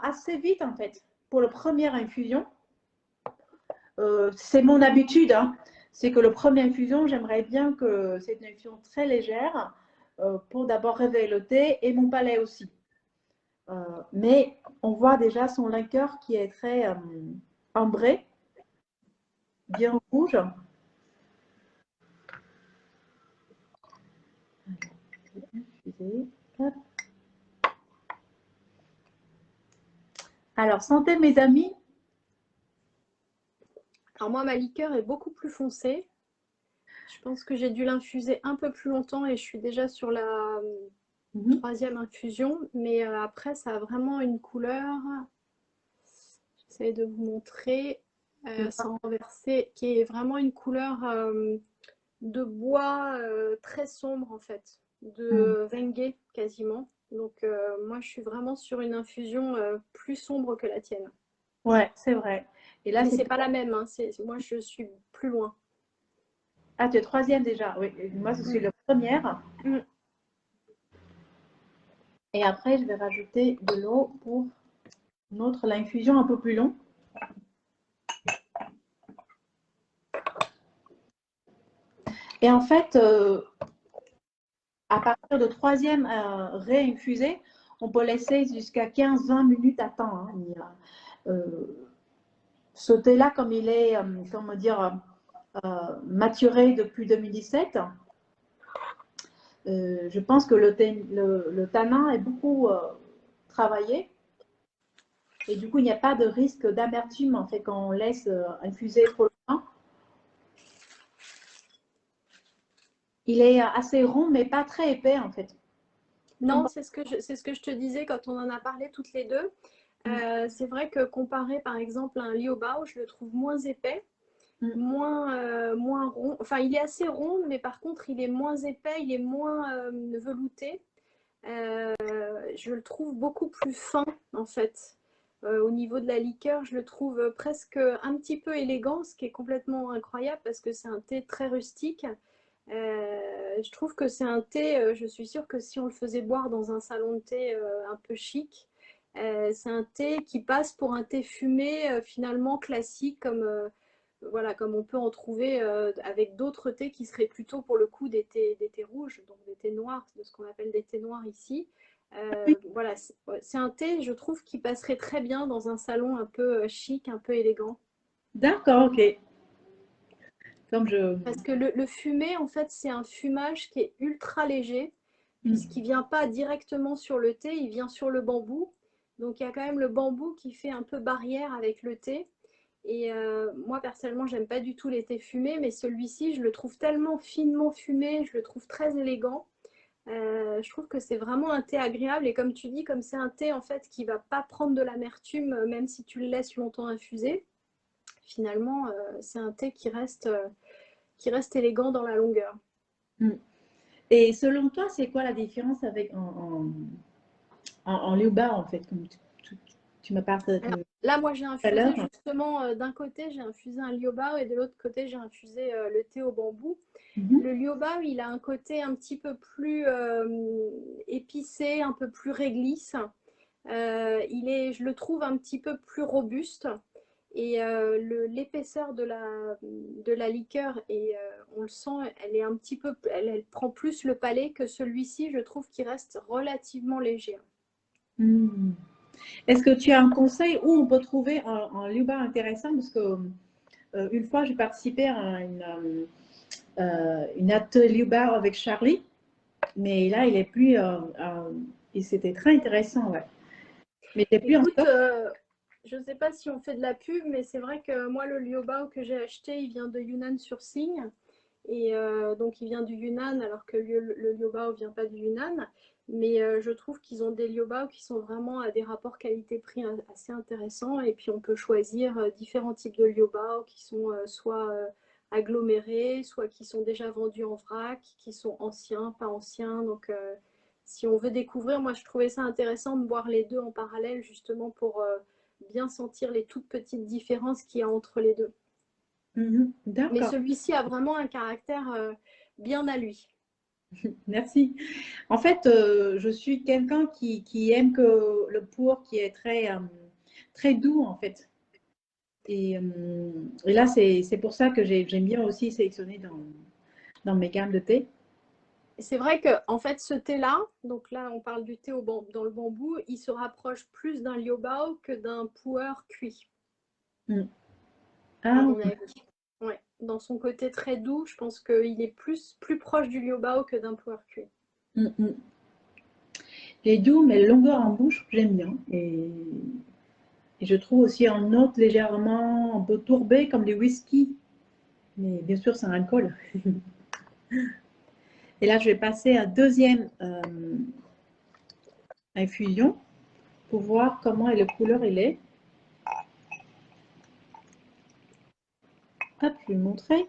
assez vite en fait pour la première infusion, c'est mon habitude, hein, c'est que la première infusion, j'aimerais bien que c'est une infusion très légère pour d'abord réveiller le thé et mon palais aussi. Mais on voit déjà son liqueur qui est très ambré, bien rouge. Alors, santé mes amis. Alors moi, ma liqueur est beaucoup plus foncée. Je pense que j'ai dû l'infuser un peu plus longtemps et je suis déjà sur la troisième infusion. Mais après, ça a vraiment une couleur. J'essaie de vous montrer sans renverser, qui est vraiment une couleur de bois très sombre en fait, de Wenge quasiment. Donc moi, je suis vraiment sur une infusion plus sombre que la tienne. Ouais, c'est vrai. Et là, Mais c'est c'est pas la même, hein. Moi, je suis plus loin. Ah, tu es troisième déjà. Oui, et moi, je suis la première. Et après, je vais rajouter de l'eau pour l'infusion un peu plus longue. Et en fait, à partir de troisième réinfusé, on peut laisser jusqu'à 15-20 minutes à temps. Hein. Ce thé-là, comme il est, comment dire, maturé depuis 2017, je pense que le tanin est beaucoup travaillé. Et du coup, il n'y a pas de risque d'amertume en fait quand on laisse infuser trop longtemps. Il est assez rond, mais pas très épais en fait. Non, c'est ce que je te disais quand on en a parlé toutes les deux. C'est vrai que comparé par exemple à un Liobao, je le trouve moins épais, moins rond. Enfin, il est assez rond, mais par contre, il est moins épais, il est moins velouté. Je le trouve beaucoup plus fin en fait. Au niveau de la liqueur, je le trouve presque un petit peu élégant, ce qui est complètement incroyable parce que c'est un thé très rustique. Je trouve que c'est un thé, je suis sûre que si on le faisait boire dans un salon de thé un peu chic, c'est un thé qui passe pour un thé fumé finalement classique voilà, comme on peut en trouver avec d'autres thés qui seraient plutôt pour le coup des thés rouges, donc des thés noirs, de ce qu'on appelle des thés noirs ici. Voilà, c'est un thé, je trouve, qui passerait très bien dans un salon un peu chic, un peu élégant. D'accord, ok. Parce que le fumé, en fait, c'est un fumage qui est ultra léger, puisqu'il ne vient pas directement sur le thé, il vient sur le bambou. Donc il y a quand même le bambou qui fait un peu barrière avec le thé. Et moi, personnellement, j'aime pas du tout les thés fumés, mais celui-ci, je le trouve tellement finement fumé, je le trouve très élégant. Je trouve que c'est vraiment un thé agréable. Et comme tu dis, comme c'est un thé en fait qui va pas prendre de l'amertume, même si tu le laisses longtemps infuser, finalement, c'est un thé qui reste élégant dans la longueur. Et selon toi, c'est quoi la différence avec en Liuba, en fait, comme tu m'as parlé Alors, là, moi, j'ai tout à infusé l'heure? justement, d'un côté, j'ai infusé un liobao et de l'autre côté, j'ai infusé le thé au bambou. Le liobao, il a un côté un petit peu plus épicé, un peu plus réglisse. Je le trouve un petit peu plus robuste. Et l'épaisseur de la liqueur, et on le sent, elle est un petit peu, elle prend plus le palais que celui-ci, je trouve qu'il reste relativement léger. Est-ce que tu as un conseil où on peut trouver un Liuba intéressant? Parce que une fois, j'ai participé à une atelier bar avec Charlie, mais là, il est plus. Et c'était très intéressant, ouais. Mais il n'est plus en Écoute, stock. je ne sais pas si on fait de la pub, mais c'est vrai que moi, le liobao que j'ai acheté, il vient de Yunnan-sur-Signe. Et donc, il vient du Yunnan, alors que le liobao ne vient pas du Yunnan. Mais je trouve qu'ils ont des liobao qui sont vraiment à des rapports qualité-prix assez intéressants. Et puis, on peut choisir différents types de liobao qui sont soit agglomérés, soit qui sont déjà vendus en vrac, qui sont anciens, pas anciens. Donc, si on veut découvrir, moi, je trouvais ça intéressant de voir les deux en parallèle, justement pour bien sentir les toutes petites différences qu'il y a entre les deux. Mais D'accord, celui-ci a vraiment un caractère bien à lui. merci. En fait, je suis quelqu'un qui aime que le pour, qui est très très doux en fait. Et là, c'est pour ça que j'aime bien aussi sélectionner dans mes gammes de thé. C'est vrai que en fait, ce thé-là, donc là, on parle du thé dans le bambou, il se rapproche plus d'un liu bao que d'un pu'er cuit, Mm. à Ah, mon avis. Ouais. Dans son côté très doux, je pense qu'il est plus proche du liu bao que d'un pu'er cuit. mm, mm. Les doux, mais le longueur en bouche, j'aime bien. Et je trouve aussi en note légèrement un peu tourbé, comme des whisky. Mais bien sûr, c'est un alcool. Et là, je vais passer à deuxième infusion pour voir comment la couleur il est. Hop, je vais vous montrer.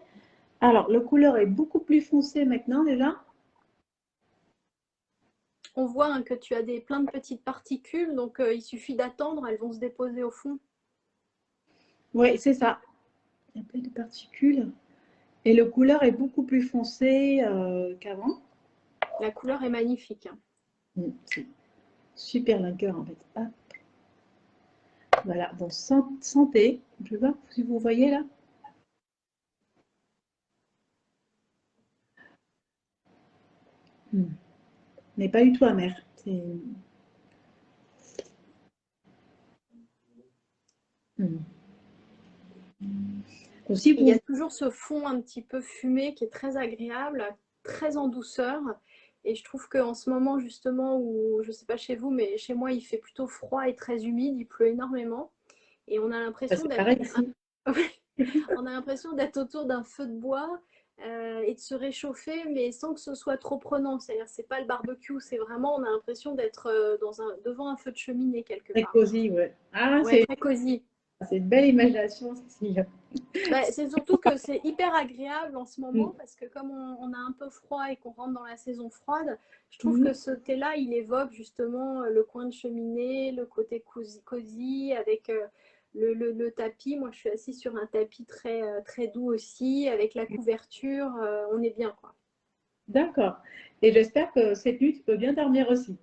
Alors, la couleur est beaucoup plus foncée maintenant déjà. On voit hein, que tu as plein de petites particules, donc il suffit d'attendre, elles vont se déposer au fond. Oui, c'est ça. Il y a plein de particules. Et la couleur est beaucoup plus foncée qu'avant. La couleur est magnifique. C'est super liqueur en fait. Hop. Voilà, donc santé. Je vais voir si vous voyez là. Mais pas du tout amer. Aussi, Il y a toujours ce fond un petit peu fumé qui est très agréable, très en douceur. Et je trouve qu'en ce moment, justement, où je ne sais pas chez vous, mais chez moi, il fait plutôt froid et très humide, il pleut énormément. Et on a l'impression c'est d'être pareil ici. on a l'impression d'être autour d'un feu de bois et de se réchauffer, mais sans que ce soit trop prenant. C'est-à-dire, c'est pas le barbecue, c'est vraiment, on a l'impression d'être devant un feu de cheminée quelque Très part. cosy, ouais. Ah, Ouais, très cosy. c'est une belle imagination, Cécilia. Bah, c'est surtout que c'est hyper agréable en ce moment Mm. parce que comme on a un peu froid et qu'on rentre dans la saison froide, je trouve Mm. que ce thé-là, il évoque justement le coin de cheminée, le côté cosy avec le tapis. Moi, je suis assise sur un tapis très doux aussi, avec la couverture. On est bien, quoi. D'accord. Et j'espère que cette nuit, tu peux bien dormir aussi.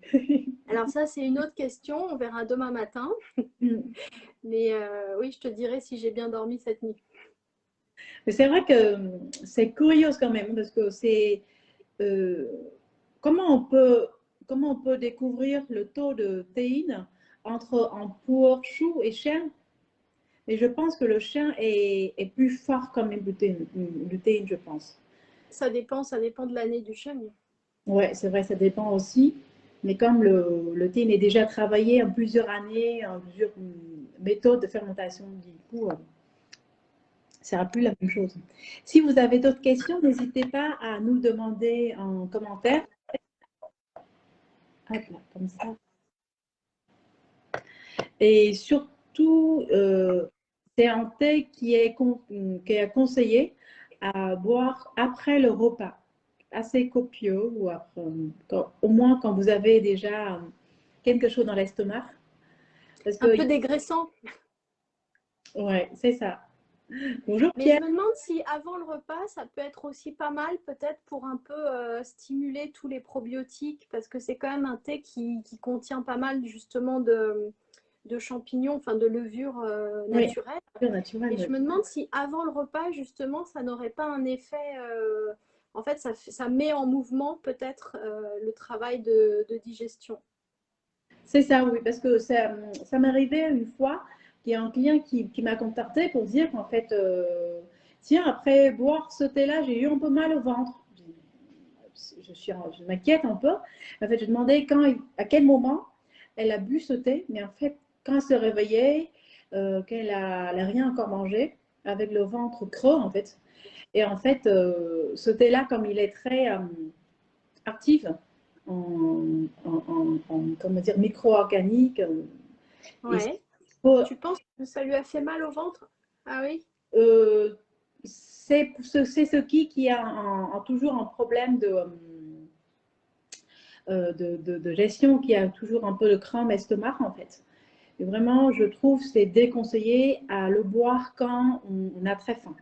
Alors ça, c'est une autre question. On verra demain matin. Mm. Mais oui, je te dirai si j'ai bien dormi cette nuit. Mais c'est vrai que c'est curieux quand même, parce que c'est euh, comment on peut comment on peut découvrir le taux de théine entre en pour chou et chien. Mais je pense que le chien est plus fort quand même du théine, je pense. Ça dépend de l'année du chien. Ouais, c'est vrai, ça dépend aussi. Mais comme le thé est déjà travaillé en plusieurs années, en plusieurs méthodes de fermentation, du coup, ça sera plus la même chose. Si vous avez d'autres questions, n'hésitez pas à nous demander en commentaire. Hop là, comme ça. Et surtout, c'est un thé qui est conseillé à boire après le repas, assez copieux, ou après, au moins quand vous avez déjà quelque chose dans l'estomac. Parce Un que, peu dégraissant. ouais, c'est ça. Bonjour Mais je Pierre. me demande si avant le repas, ça peut être aussi pas mal, peut-être pour un peu stimuler tous les probiotiques, parce que c'est quand même un thé qui contient pas mal justement de champignons, enfin de levures Oui, naturelles. naturel. Et je Ouais. me demande si avant le repas, justement, ça n'aurait pas un effet. En fait, ça met en mouvement peut-être le travail de digestion. C'est ça, oui, parce que ça m'est arrivé une fois qu'il y a un client qui m'a contacté pour dire qu'en fait, tiens, après boire ce thé-là, j'ai eu un peu mal au ventre. Je m'inquiète un peu. En fait, je demandais à quel moment elle a bu ce thé, mais en fait, quand elle se réveillait, qu'elle a rien encore mangé, avec le ventre creux, en fait. Et en fait, ce thé-là, comme il est très actif, comment dire, micro-organique. Et Ouais. faut, Tu penses que ça lui a fait mal au ventre? Ah oui? c'est ce qui a toujours un problème de gestion, qui a toujours un peu de crampe estomac en fait. Et vraiment, je trouve c'est déconseillé à le boire quand on a très faim.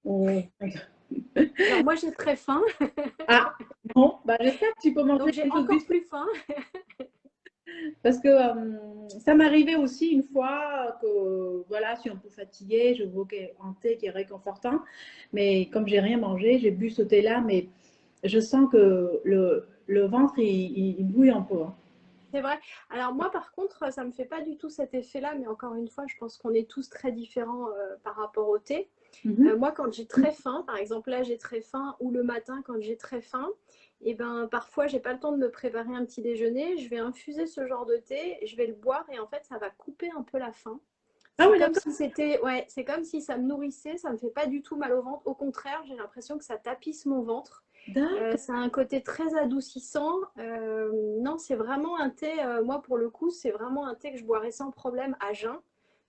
On... Alors moi j'ai très faim, Ah, bon, bah, j'espère que tu peux manger donc j'ai quelque chose encore vite. plus faim. Parce que ça m'arrivait aussi une fois que, voilà, je suis un peu fatiguée, je veux un thé qui est réconfortant, mais comme j'ai rien mangé, j'ai bu ce thé-là, mais je sens que le ventre, il bouille un peu, hein. C'est vrai. Alors moi, par contre, ça me fait pas du tout cet effet-là, mais encore une fois, je pense qu'on est tous très différents par rapport au thé. Mhm. Moi, quand j'ai très faim, par exemple là, j'ai très faim, ou le matin, quand j'ai très faim, et ben parfois, j'ai pas le temps de me préparer un petit déjeuner. Je vais infuser ce genre de thé, je vais le boire, et en fait, ça va couper un peu la faim. Ah C'est oui, comme d'accord. si c'était, ouais, c'est comme si ça me nourrissait. Ça me fait pas du tout mal au ventre. Au contraire, j'ai l'impression que ça tapisse mon ventre. D'accord. Ça a un côté très adoucissant. Non, c'est vraiment un thé, moi pour le coup, c'est vraiment un thé que je boirais sans problème à jeun.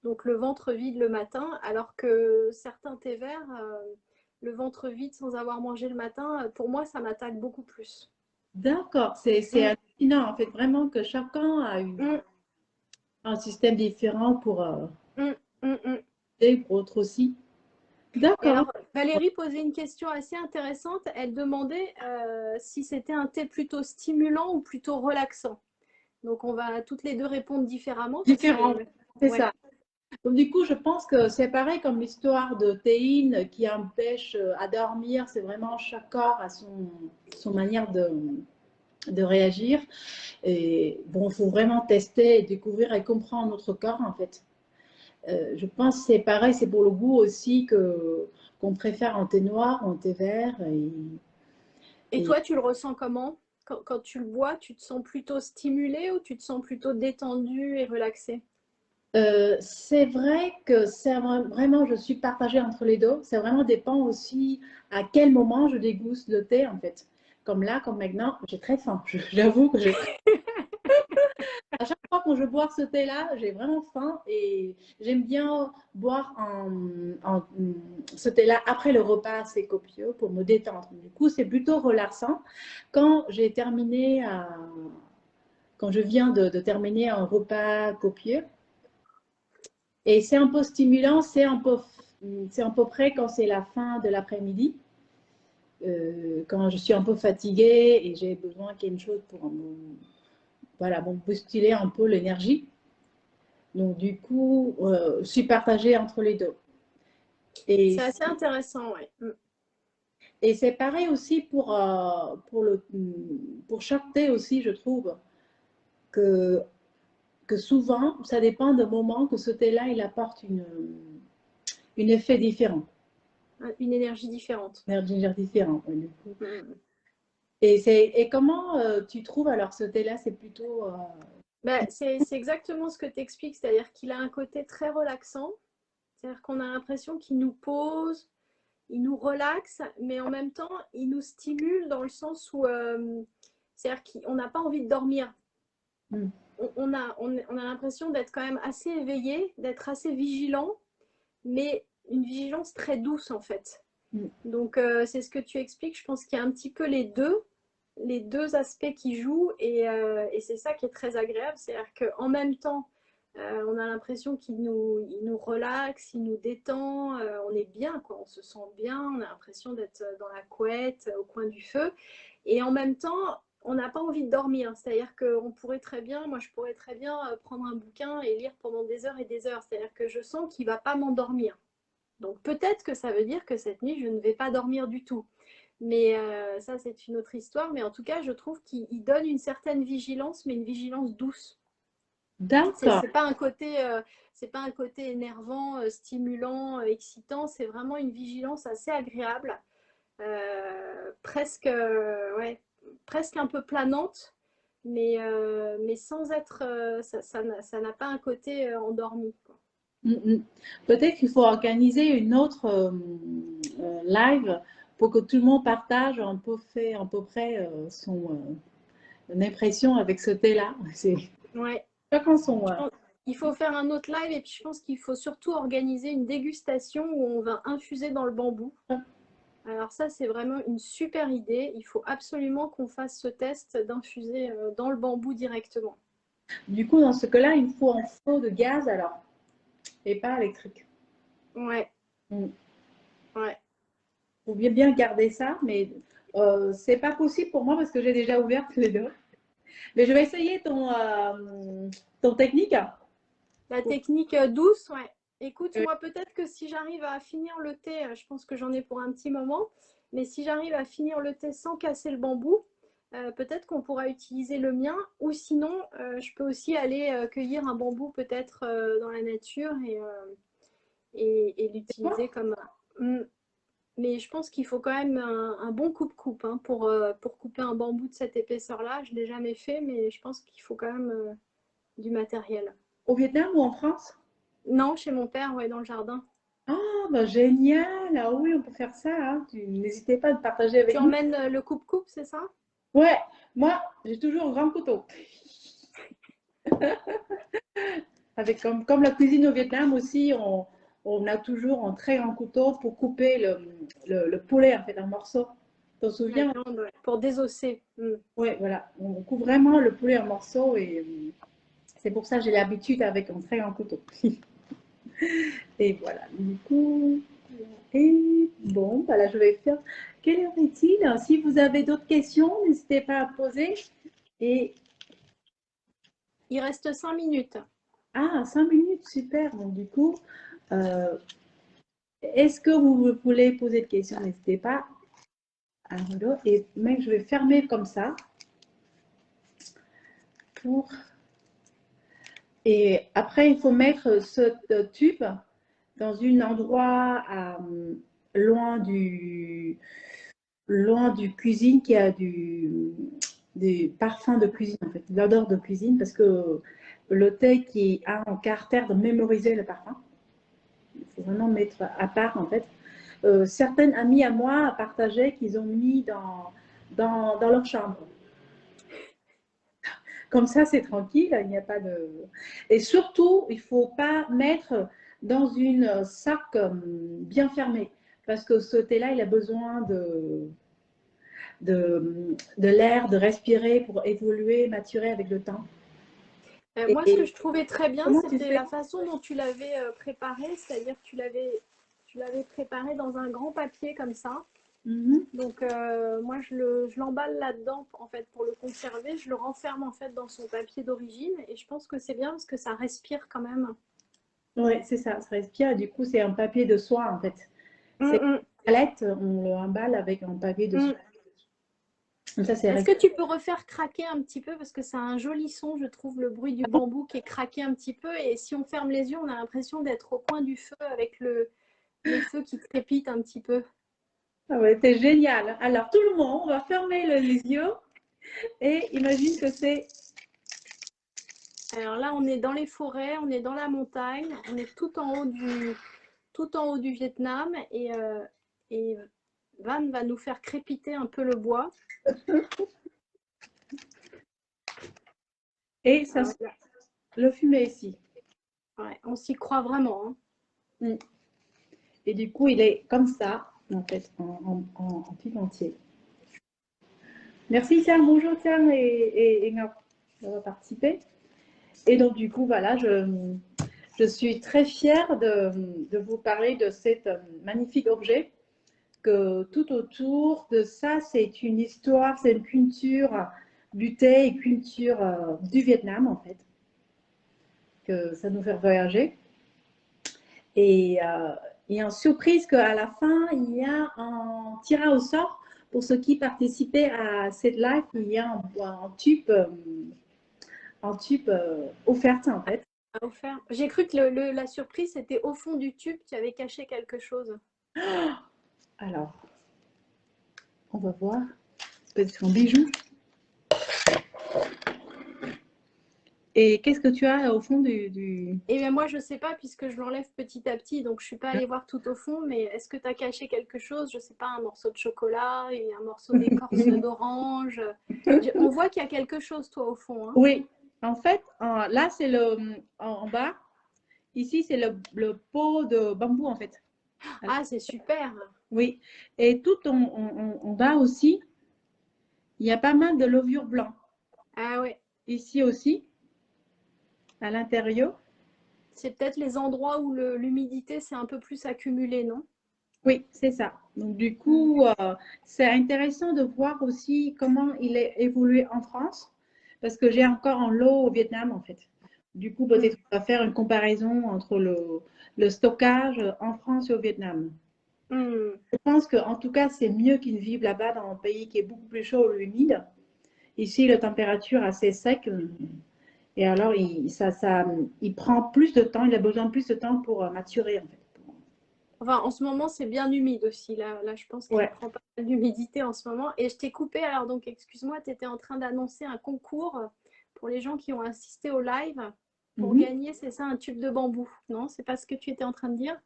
Donc le ventre vide le matin, alors que certains thés verts, le ventre vide sans avoir mangé le matin, pour moi, ça m'attaque beaucoup plus. D'accord. C'est Mm, hallucinant, en fait, vraiment que chacun a mm, un système différent pour mm, mm, mm. et pour autre aussi. Et D'accord. alors, Valérie posait une question assez intéressante. Elle demandait si c'était un thé plutôt stimulant ou plutôt relaxant. Donc, on va toutes les deux répondre différemment parce Différent, que, c'est ouais. ça. Donc, du coup, je pense que c'est pareil comme l'histoire de théine qui empêche à dormir. C'est vraiment chaque corps a son manière de réagir. Et bon, il faut vraiment tester et découvrir et comprendre notre corps, en fait. Je pense que c'est pareil, c'est pour le goût aussi que qu'on préfère un thé noir, un thé vert. Et Et, toi, tu le ressens comment? Quand tu le bois, tu te sens plutôt stimulé ou tu te sens plutôt détendu et relaxé? c'est vrai que c'est vraiment, je suis partagée entre les deux. Ça vraiment dépend aussi à quel moment je déguste le thé, en fait. Comme là, comme maintenant, j'ai très faim. J'avoue que j'ai très... À chaque fois que je bois ce thé-là, j'ai vraiment faim et j'aime bien boire ce thé-là après le repas assez copieux pour me détendre. Du coup, c'est plutôt relaxant. Quand j'ai terminé quand je viens de terminer un repas copieux, et c'est un peu stimulant, c'est à peu près quand c'est la fin de l'après-midi, quand je suis un peu fatiguée et j'ai besoin de quelque chose pour voilà, bon, boostiller un peu l'énergie. Donc, du coup, je suis partagée entre les deux. Et, C'est assez intéressant, ouais. et c'est pareil aussi pour chaque thé aussi, je trouve que, que souvent, ça dépend du moment que ce thé-là, il apporte une effet différent, Une énergie différente. une énergie différente. Du coup. Mm. Et comment tu trouves alors ce thé-là, c'est plutôt Bah, c'est exactement ce que tu expliques, c'est-à-dire qu'il a un côté très relaxant, c'est-à-dire qu'on a l'impression qu'il nous pose, il nous relaxe, mais en même temps, il nous stimule dans le sens où, c'est-à-dire qu'on n'a pas envie de dormir. hmm, On a l'impression d'être quand même assez éveillé, d'être assez vigilant, mais une vigilance très douce en fait. hmm. Donc c'est ce que tu expliques, je pense qu'il y a un petit peu les deux aspects qui jouent et c'est ça qui est très agréable, c'est-à-dire qu'en même temps, on a l'impression il nous relaxe, il nous détend, on est bien, quoi, on se sent bien, on a l'impression d'être dans la couette, au coin du feu, et en même temps, on n'a pas envie de dormir, c'est-à-dire qu'on pourrait très bien, moi je pourrais très bien prendre un bouquin et lire pendant des heures et des heures, c'est-à-dire que je sens qu'il ne va pas m'endormir. Donc peut-être que ça veut dire que cette nuit, je ne vais pas dormir du tout. Mais ça, c'est une autre histoire. Mais en tout cas, je trouve qu'il donne une certaine vigilance, mais une vigilance douce. D'accord. C'est pas un côté, c'est pas un côté énervant, stimulant, excitant. C'est vraiment une vigilance assez agréable, presque, ouais, presque un peu planante, mais sans être, ça n'a pas un côté endormi, quoi. Hmm, hmm. Peut-être qu'il faut organiser une autre live pour que tout le monde partage un peu fait à peu près son impression avec ce thé-là. C'est Ouais. chacun son. Je pense il faut faire un autre live et puis je pense qu'il faut surtout organiser une dégustation où on va infuser dans le bambou. Alors ça, c'est vraiment une super idée. Il faut absolument qu'on fasse ce test d'infuser dans le bambou directement. Du coup, dans ce cas-là, il faut un feu de gaz alors, et pas électrique. Ouais, Il ouais. faut bien garder ça, mais c'est pas possible pour moi parce que j'ai déjà ouvert les deux. Mais je vais essayer ton technique. La technique douce, ouais. Écoute, moi, peut-être que si j'arrive à finir le thé, je pense que j'en ai pour un petit moment, mais si j'arrive à finir le thé sans casser le bambou, peut-être qu'on pourra utiliser le mien, ou sinon, je peux aussi aller cueillir un bambou peut-être dans la nature et l'utiliser comme... Mm. Mais je pense qu'il faut quand même un bon coupe-coupe hein, pour couper un bambou de cette épaisseur-là. Je ne l'ai jamais fait, mais je pense qu'il faut quand même du matériel. Au Vietnam ou en France? Non, chez mon père, ouais, dans le jardin. Ah, bah génial! Ah oui, on peut faire ça, hein. N'hésitez pas à le partager Tu avec nous. emmènes le coupe-coupe, c'est ça? Ouais, moi, j'ai toujours un grand couteau. Avec, comme la cuisine au Vietnam aussi, on a toujours un très grand couteau pour couper le poulet en fait en morceaux. Tu te La souviens? viande, ouais, pour désosser. Mm. Oui, voilà. On coupe vraiment le poulet en morceaux et c'est pour ça que j'ai l'habitude avec un très grand couteau. Et voilà, du coup, et bon, voilà, je vais faire. Quelle heure est-il? Si vous avez d'autres questions, n'hésitez pas à poser. Et Il reste 5 minutes. 5 minutes, super. Donc, du coup, euh, est-ce que vous voulez poser des questions? N'hésitez pas. Et même, je vais fermer comme ça. Pour... Et après, il faut mettre ce tube dans un endroit loin du cuisine qui a des parfums de cuisine, en fait, l'odeur de cuisine, parce que le thé qui a un caractère de mémoriser le parfum, il faut vraiment mettre à part, en fait. Certaines amies à moi partageaient qu'ils ont mis dans leur chambre. Comme ça, c'est tranquille, il n'y a pas de... Et surtout, il ne faut pas mettre dans une sac bien fermée, parce que ce thé-là, il a besoin de l'air, de respirer pour évoluer, maturer avec le temps. Moi, ce que je trouvais très bien, Comment tu c'était fais? la façon dont tu l'avais préparé, c'est-à-dire que tu l'avais préparé dans un grand papier comme ça. Donc, moi, je l'emballe là-dedans, en fait, pour le conserver. Je le renferme, en fait, dans son papier d'origine. Et je pense que c'est bien parce que ça respire quand même. Oui, c'est ça, ça respire. Du coup, c'est un papier de soie, en fait. Mm, C'est une mm, palette, on le emballe avec un papier de mm. soie. Comme ça, c'est Est-ce resté. que tu peux refaire craquer un petit peu? Parce que c'est un joli son, je trouve, le bruit du bambou qui est craqué un petit peu. Et si on ferme les yeux, on a l'impression d'être au coin du feu avec le feu qui crépite un petit peu. Ah ouais, c'est génial. Alors, tout le monde, on va fermer les yeux et imagine que c'est... Alors là, on est dans les forêts, on est dans la montagne, on est tout en haut du Vietnam et Van va nous faire crépiter un peu le bois. Et ça, Ah ouais, le fumet ici. ouais, on s'y croit vraiment. Hein. Mm. Et du coup, il est comme ça, en fait, en tout entier. Merci, Tiens. Bonjour, Tiens, et Ngọc, d'avoir participé. Et donc, du coup, voilà, je suis très fière de vous parler de cet magnifique objet, que tout autour de ça, c'est une histoire, c'est une culture du thé et culture du Vietnam, en fait, que ça nous fait voyager. Et en surprise qu'à la fin, il y a un tirage au sort pour ceux qui participaient à cette live. Il y a un tube offert en fait. Offert. J'ai cru que la surprise, c'était au fond du tube, tu avais caché quelque chose. Alors, on va voir. C'est un bijou. Et qu'est-ce que tu as au fond du... Et bien moi, je ne sais pas, puisque je l'enlève petit à petit, donc je ne suis pas allée voir tout au fond, mais est-ce que tu as caché quelque chose? Je ne sais pas, un morceau de chocolat, un morceau d'écorce d'orange. On voit qu'il y a quelque chose, toi, au fond. Hein. Oui, en fait, là, c'est en bas. Ici, c'est le pot de bambou, en fait. Ah, c'est super. Oui, et tout en bas aussi, il y a pas mal de levure blanc. Ah ouais. Ici aussi, à l'intérieur. C'est peut-être les endroits où l'humidité s'est un peu plus accumulée, non? Oui, c'est ça. Donc, du coup, c'est intéressant de voir aussi comment il est évolué en France, parce que j'ai encore en lot au Vietnam, en fait. Du coup, peut-être on va faire une comparaison entre le stockage en France et au Vietnam. Hmm. Je pense qu'en tout cas, c'est mieux qu'ils vivent là-bas dans un pays qui est beaucoup plus chaud et humide. Ici, la température est assez sec. Et alors, il prend plus de temps, il a besoin de plus de temps pour maturer, en fait. Enfin, en ce moment, c'est bien humide aussi. Là, je pense qu'il Ouais. prend pas mal d'humidité en ce moment. Et je t'ai coupé, alors donc excuse-moi, tu étais en train d'annoncer un concours pour les gens qui ont assisté au live pour Mhm. gagner, c'est ça, un tube de bambou. Non, c'est pas ce que tu étais en train de dire?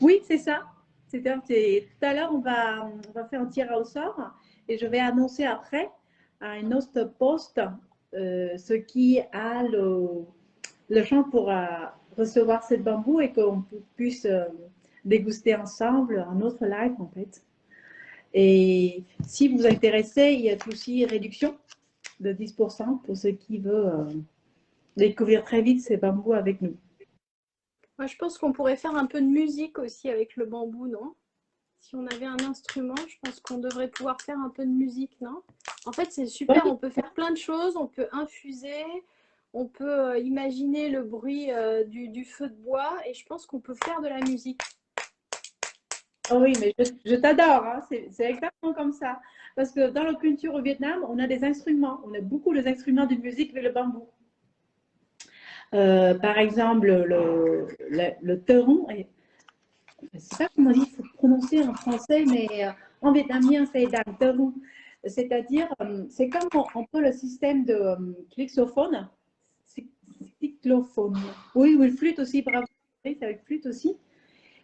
Oui, c'est ça. Tout à l'heure, on va faire un tirage au sort et je vais annoncer après à une autre poste ce qui a le champ pour recevoir ce bambou et qu'on puisse déguster ensemble un autre live en fait. Et si vous vous intéressez, il y a aussi réduction de 10% pour ceux qui veulent découvrir très vite ces bambous avec nous. Moi, je pense qu'on pourrait faire un peu de musique aussi avec le bambou, non? Si on avait un instrument, je pense qu'on devrait pouvoir faire un peu de musique, non? En fait, c'est super, Oui, on peut faire plein de choses, on peut infuser, on peut imaginer le bruit du feu de bois et je pense qu'on peut faire de la musique. oh oui, mais je t'adore, hein. C'est exactement comme ça. Parce que dans la culture au Vietnam, on a des instruments, on a beaucoup d'instruments de musique avec le bambou. Par exemple, le teron, je ne sais pas comment il faut prononcer en français, mais en vietnamien, c'est dang teron. C'est-à-dire, c'est comme un peu le système de clixophone. Cyclophone. Oui, oui, flûte aussi, bravo. Oui, c'est avec flûte aussi.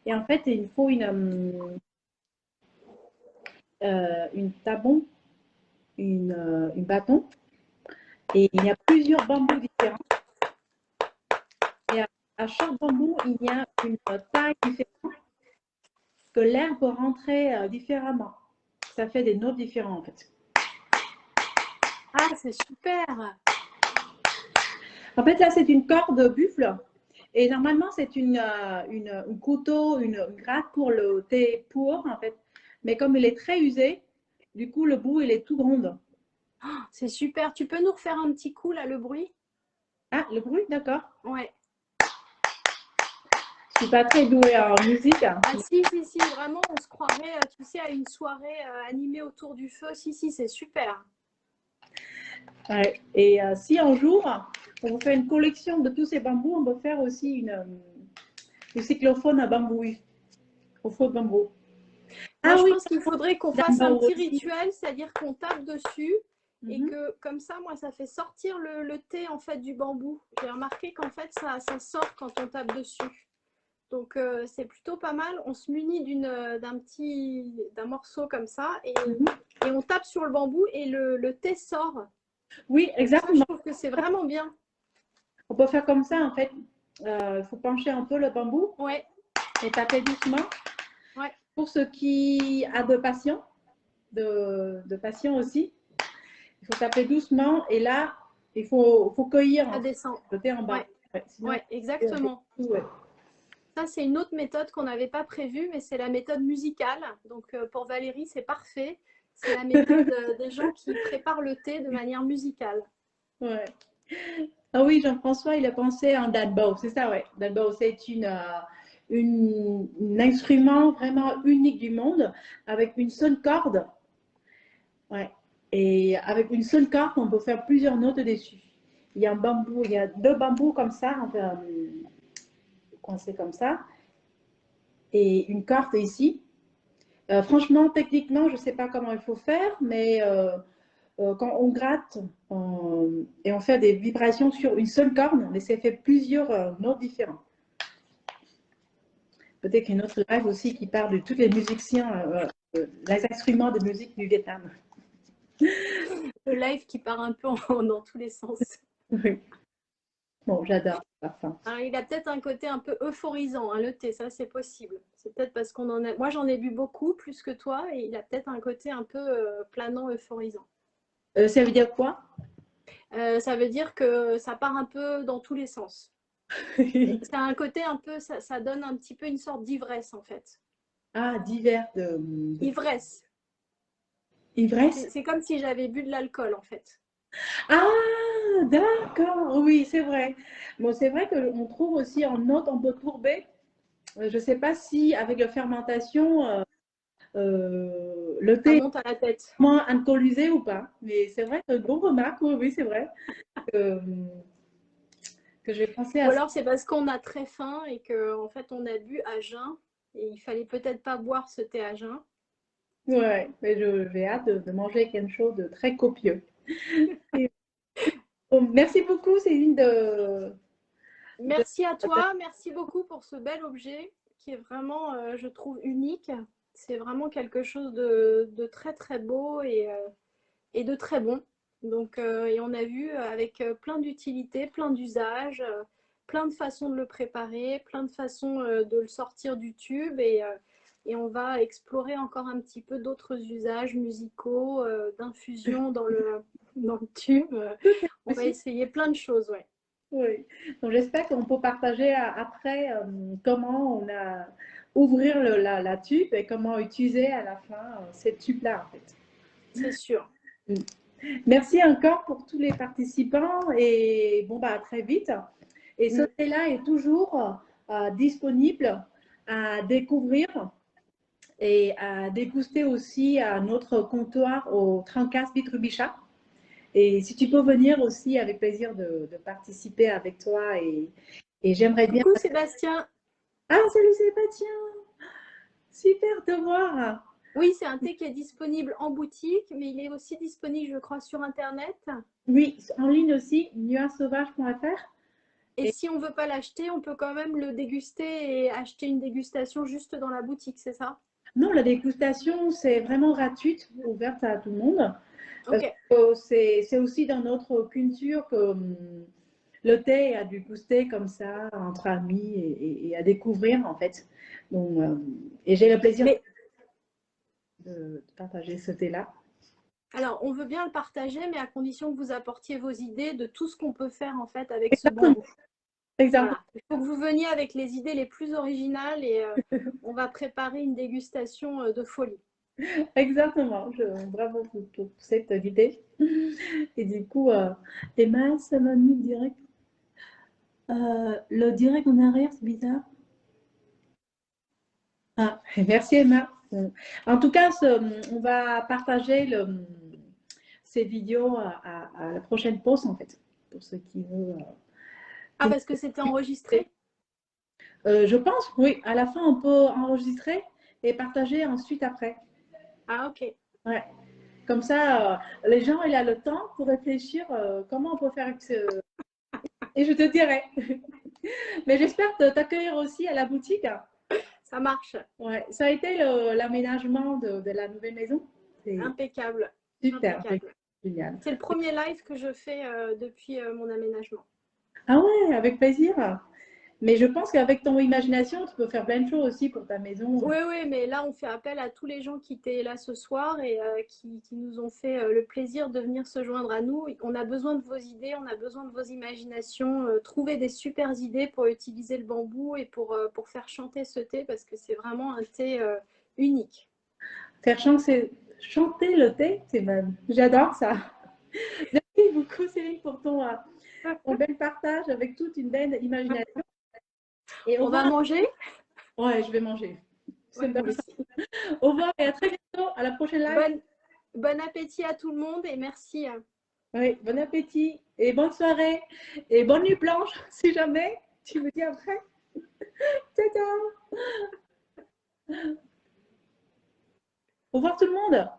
Et en fait, il faut une tabon, une bâton, et il y a plusieurs bambous différents. Et à chaque bambou, il y a une taille différente que l'air peut rentrer différemment. Ça fait des notes différentes en fait. Ah, c'est super! En fait, là, c'est une corde de buffle. Et normalement, c'est une couteau, une gratte pour le thé pour, en fait. Mais comme il est très usé, du coup, le bout, il est tout rond. C'est super. Tu peux nous refaire un petit coup là, le bruit? Ah, le bruit, d'accord. Ouais. Je suis pas très douée en musique. Ah si, si, si, vraiment, on se croirait, tu sais, à une soirée animée autour du feu. Si, si, c'est super. Ouais. Et si un jour, on fait une collection de tous ces bambous, on peut faire aussi une cyclophone à bambou, au feu de bambou. Moi, Ah je oui, pense qu'il faudrait qu'on fasse un d'abord petit aussi. rituel, c'est-à-dire qu'on tape dessus et Mhm. que comme ça, moi, ça fait sortir le thé en fait du bambou. J'ai remarqué qu'en fait, ça sort quand on tape dessus. Donc, c'est plutôt pas mal. On se munit d'un morceau comme ça et on tape sur le bambou et le thé sort. Oui, Donc ça, je exactement. trouve que c'est vraiment bien. On peut faire comme ça, en fait. Il faut pencher un peu le bambou Ouais, et taper doucement. ouais, Pour ceux qui a de passion, de passion aussi, il faut taper doucement et là, il faut cueillir ça en fait, descend. le thé en bas. Ouais, Ouais, sinon, ouais, exactement. ouais. Ça, c'est une autre méthode qu'on n'avait pas prévue, mais c'est la méthode musicale. Donc, pour Valérie, c'est parfait. C'est la méthode des gens qui préparent le thé de manière musicale. Ouais. Ah oui, Jean-François, il a pensé en dadbo, c'est ça, ouais. Dadbo, c'est un instrument vraiment unique du monde avec une seule corde. Ouais. Et avec une seule corde, on peut faire plusieurs notes dessus. Il y a un bambou, il y a deux bambous comme ça, enfin, coincés comme ça, et une corde ici. Franchement, techniquement, je ne sais pas comment il faut faire, mais quand on gratte et on fait des vibrations sur une seule corde, mais ça fait plusieurs notes différentes. Peut-être qu'une autre live aussi qui parle de tous les musiciens, les instruments de musique du Vietnam. Le live qui part un peu dans tous les sens. Oui. Bon, j'adore. Enfin, Alors, il a peut-être un côté un peu euphorisant, hein, le thé, ça c'est possible. C'est peut-être parce qu'on en a. Moi, j'en ai bu beaucoup, plus que toi, et il a peut-être un côté un peu planant, euphorisant. ça veut dire quoi? Ça veut dire que ça part un peu dans tous les sens. Ça a un côté un peu, ça donne un petit peu une sorte d'ivresse en fait. Ah, divers Ivresse. ivresse. C'est comme si j'avais bu de l'alcool en fait. Ah, d'accord, oui, c'est vrai. Bon, c'est vrai qu'on trouve aussi en note, on peut courber. Je ne sais pas si avec la fermentation, le Ça thé est monte à la tête. moins alcoolisé ou pas. Mais c'est vrai que bon remarque, oui, oui, c'est vrai que, que j'ai pensé Ou à ça. alors c'est parce qu'on a très faim et qu'en fait on a bu à jeun et il fallait peut-être pas boire ce thé à jeun. Ouais, mais j'ai hâte de manger quelque chose de très copieux. Et, bon, merci beaucoup, Céline, de- Merci à toi, merci beaucoup pour ce bel objet qui est vraiment, je trouve, unique. C'est vraiment quelque chose de très très beau et de très bon. Donc, et on a vu avec plein d'utilités, plein d'usages, plein de façons de le préparer, plein de façons de le sortir du tube et on va explorer encore un petit peu d'autres usages musicaux, d'infusion dans le tube. On va aussi. essayer plein de choses, ouais. Oui. Donc j'espère qu'on peut partager après comment on a ouvrir la tube et comment utiliser à la fin cette tube-là en fait. C'est sûr. Mm. Merci encore pour tous les participants et bon bah à très vite. Et ce Mm. thé-là est toujours disponible à découvrir et à déguster aussi à notre comptoir au 34 Vitrubicha. Et si tu peux venir aussi, avec plaisir de participer avec toi. Et j'aimerais bien. Coucou Sébastien. Ah, salut Sébastien! Super de te voir! Oui, c'est un thé qui est disponible en boutique, mais il est aussi disponible, je crois, sur Internet. Oui, en ligne aussi, nuasauvage.fr. Et Et si on ne veut pas l'acheter, on peut quand même le déguster et acheter une dégustation juste dans la boutique, c'est ça? non, la dégustation, c'est vraiment gratuite, ouverte à tout le monde. Ok, Parce que c'est aussi dans notre culture que le thé à déguster comme ça, entre amis et à découvrir en fait. Donc, et j'ai le plaisir mais de partager ce thé-là. alors on veut bien le partager, mais à condition que vous apportiez vos idées de tout ce qu'on peut faire en fait avec ce Exactement. bambou. Exactement. Voilà, il faut que vous veniez avec les idées les plus originales et on va préparer une dégustation de folie. Exactement. Bravo pour cette idée. Et du coup, Emma, ça m'a mis direct. Le direct en arrière, c'est bizarre. Ah, merci Emma. En tout cas, on va partager ces vidéos à la prochaine pause, en fait, pour ceux qui veulent. Ah, parce que c'était enregistré? Je pense, oui, à la fin, on peut enregistrer et partager ensuite après. Ah, ok. Ouais. Comme ça, les gens, il a le temps pour réfléchir comment on peut faire avec ce. Et je te dirai. Mais j'espère t'accueillir aussi à la boutique. Ça marche. Ouais. Ça a été l'aménagement de la nouvelle maison. C'est Impeccable. super, Impeccable. génial. C'est le premier live que je fais depuis mon aménagement. Ah ouais, avec plaisir. Mais je pense qu'avec ton imagination, tu peux faire plein de choses aussi pour ta maison. Oui, oui, mais là, on fait appel à tous les gens qui étaient là ce soir et qui nous ont fait le plaisir de venir se joindre à nous. On a besoin de vos idées, on a besoin de vos imaginations. Trouver des super idées pour utiliser le bambou et pour faire chanter ce thé parce que c'est vraiment un thé unique. Faire chanter le thé, c'est même. J'adore ça. Merci beaucoup, Céline, pour ton bel partage avec toute une belle imagination. Et au On va revoir. manger? Ouais, je vais manger. C'est Ouais, bien moi ça. aussi. Au revoir et à très bientôt. À la prochaine live. Bon, bon appétit à tout le monde et merci. Oui, bon appétit et bonne soirée et bonne nuit blanche si jamais tu me dis après. Ciao, ciao. Au revoir tout le monde.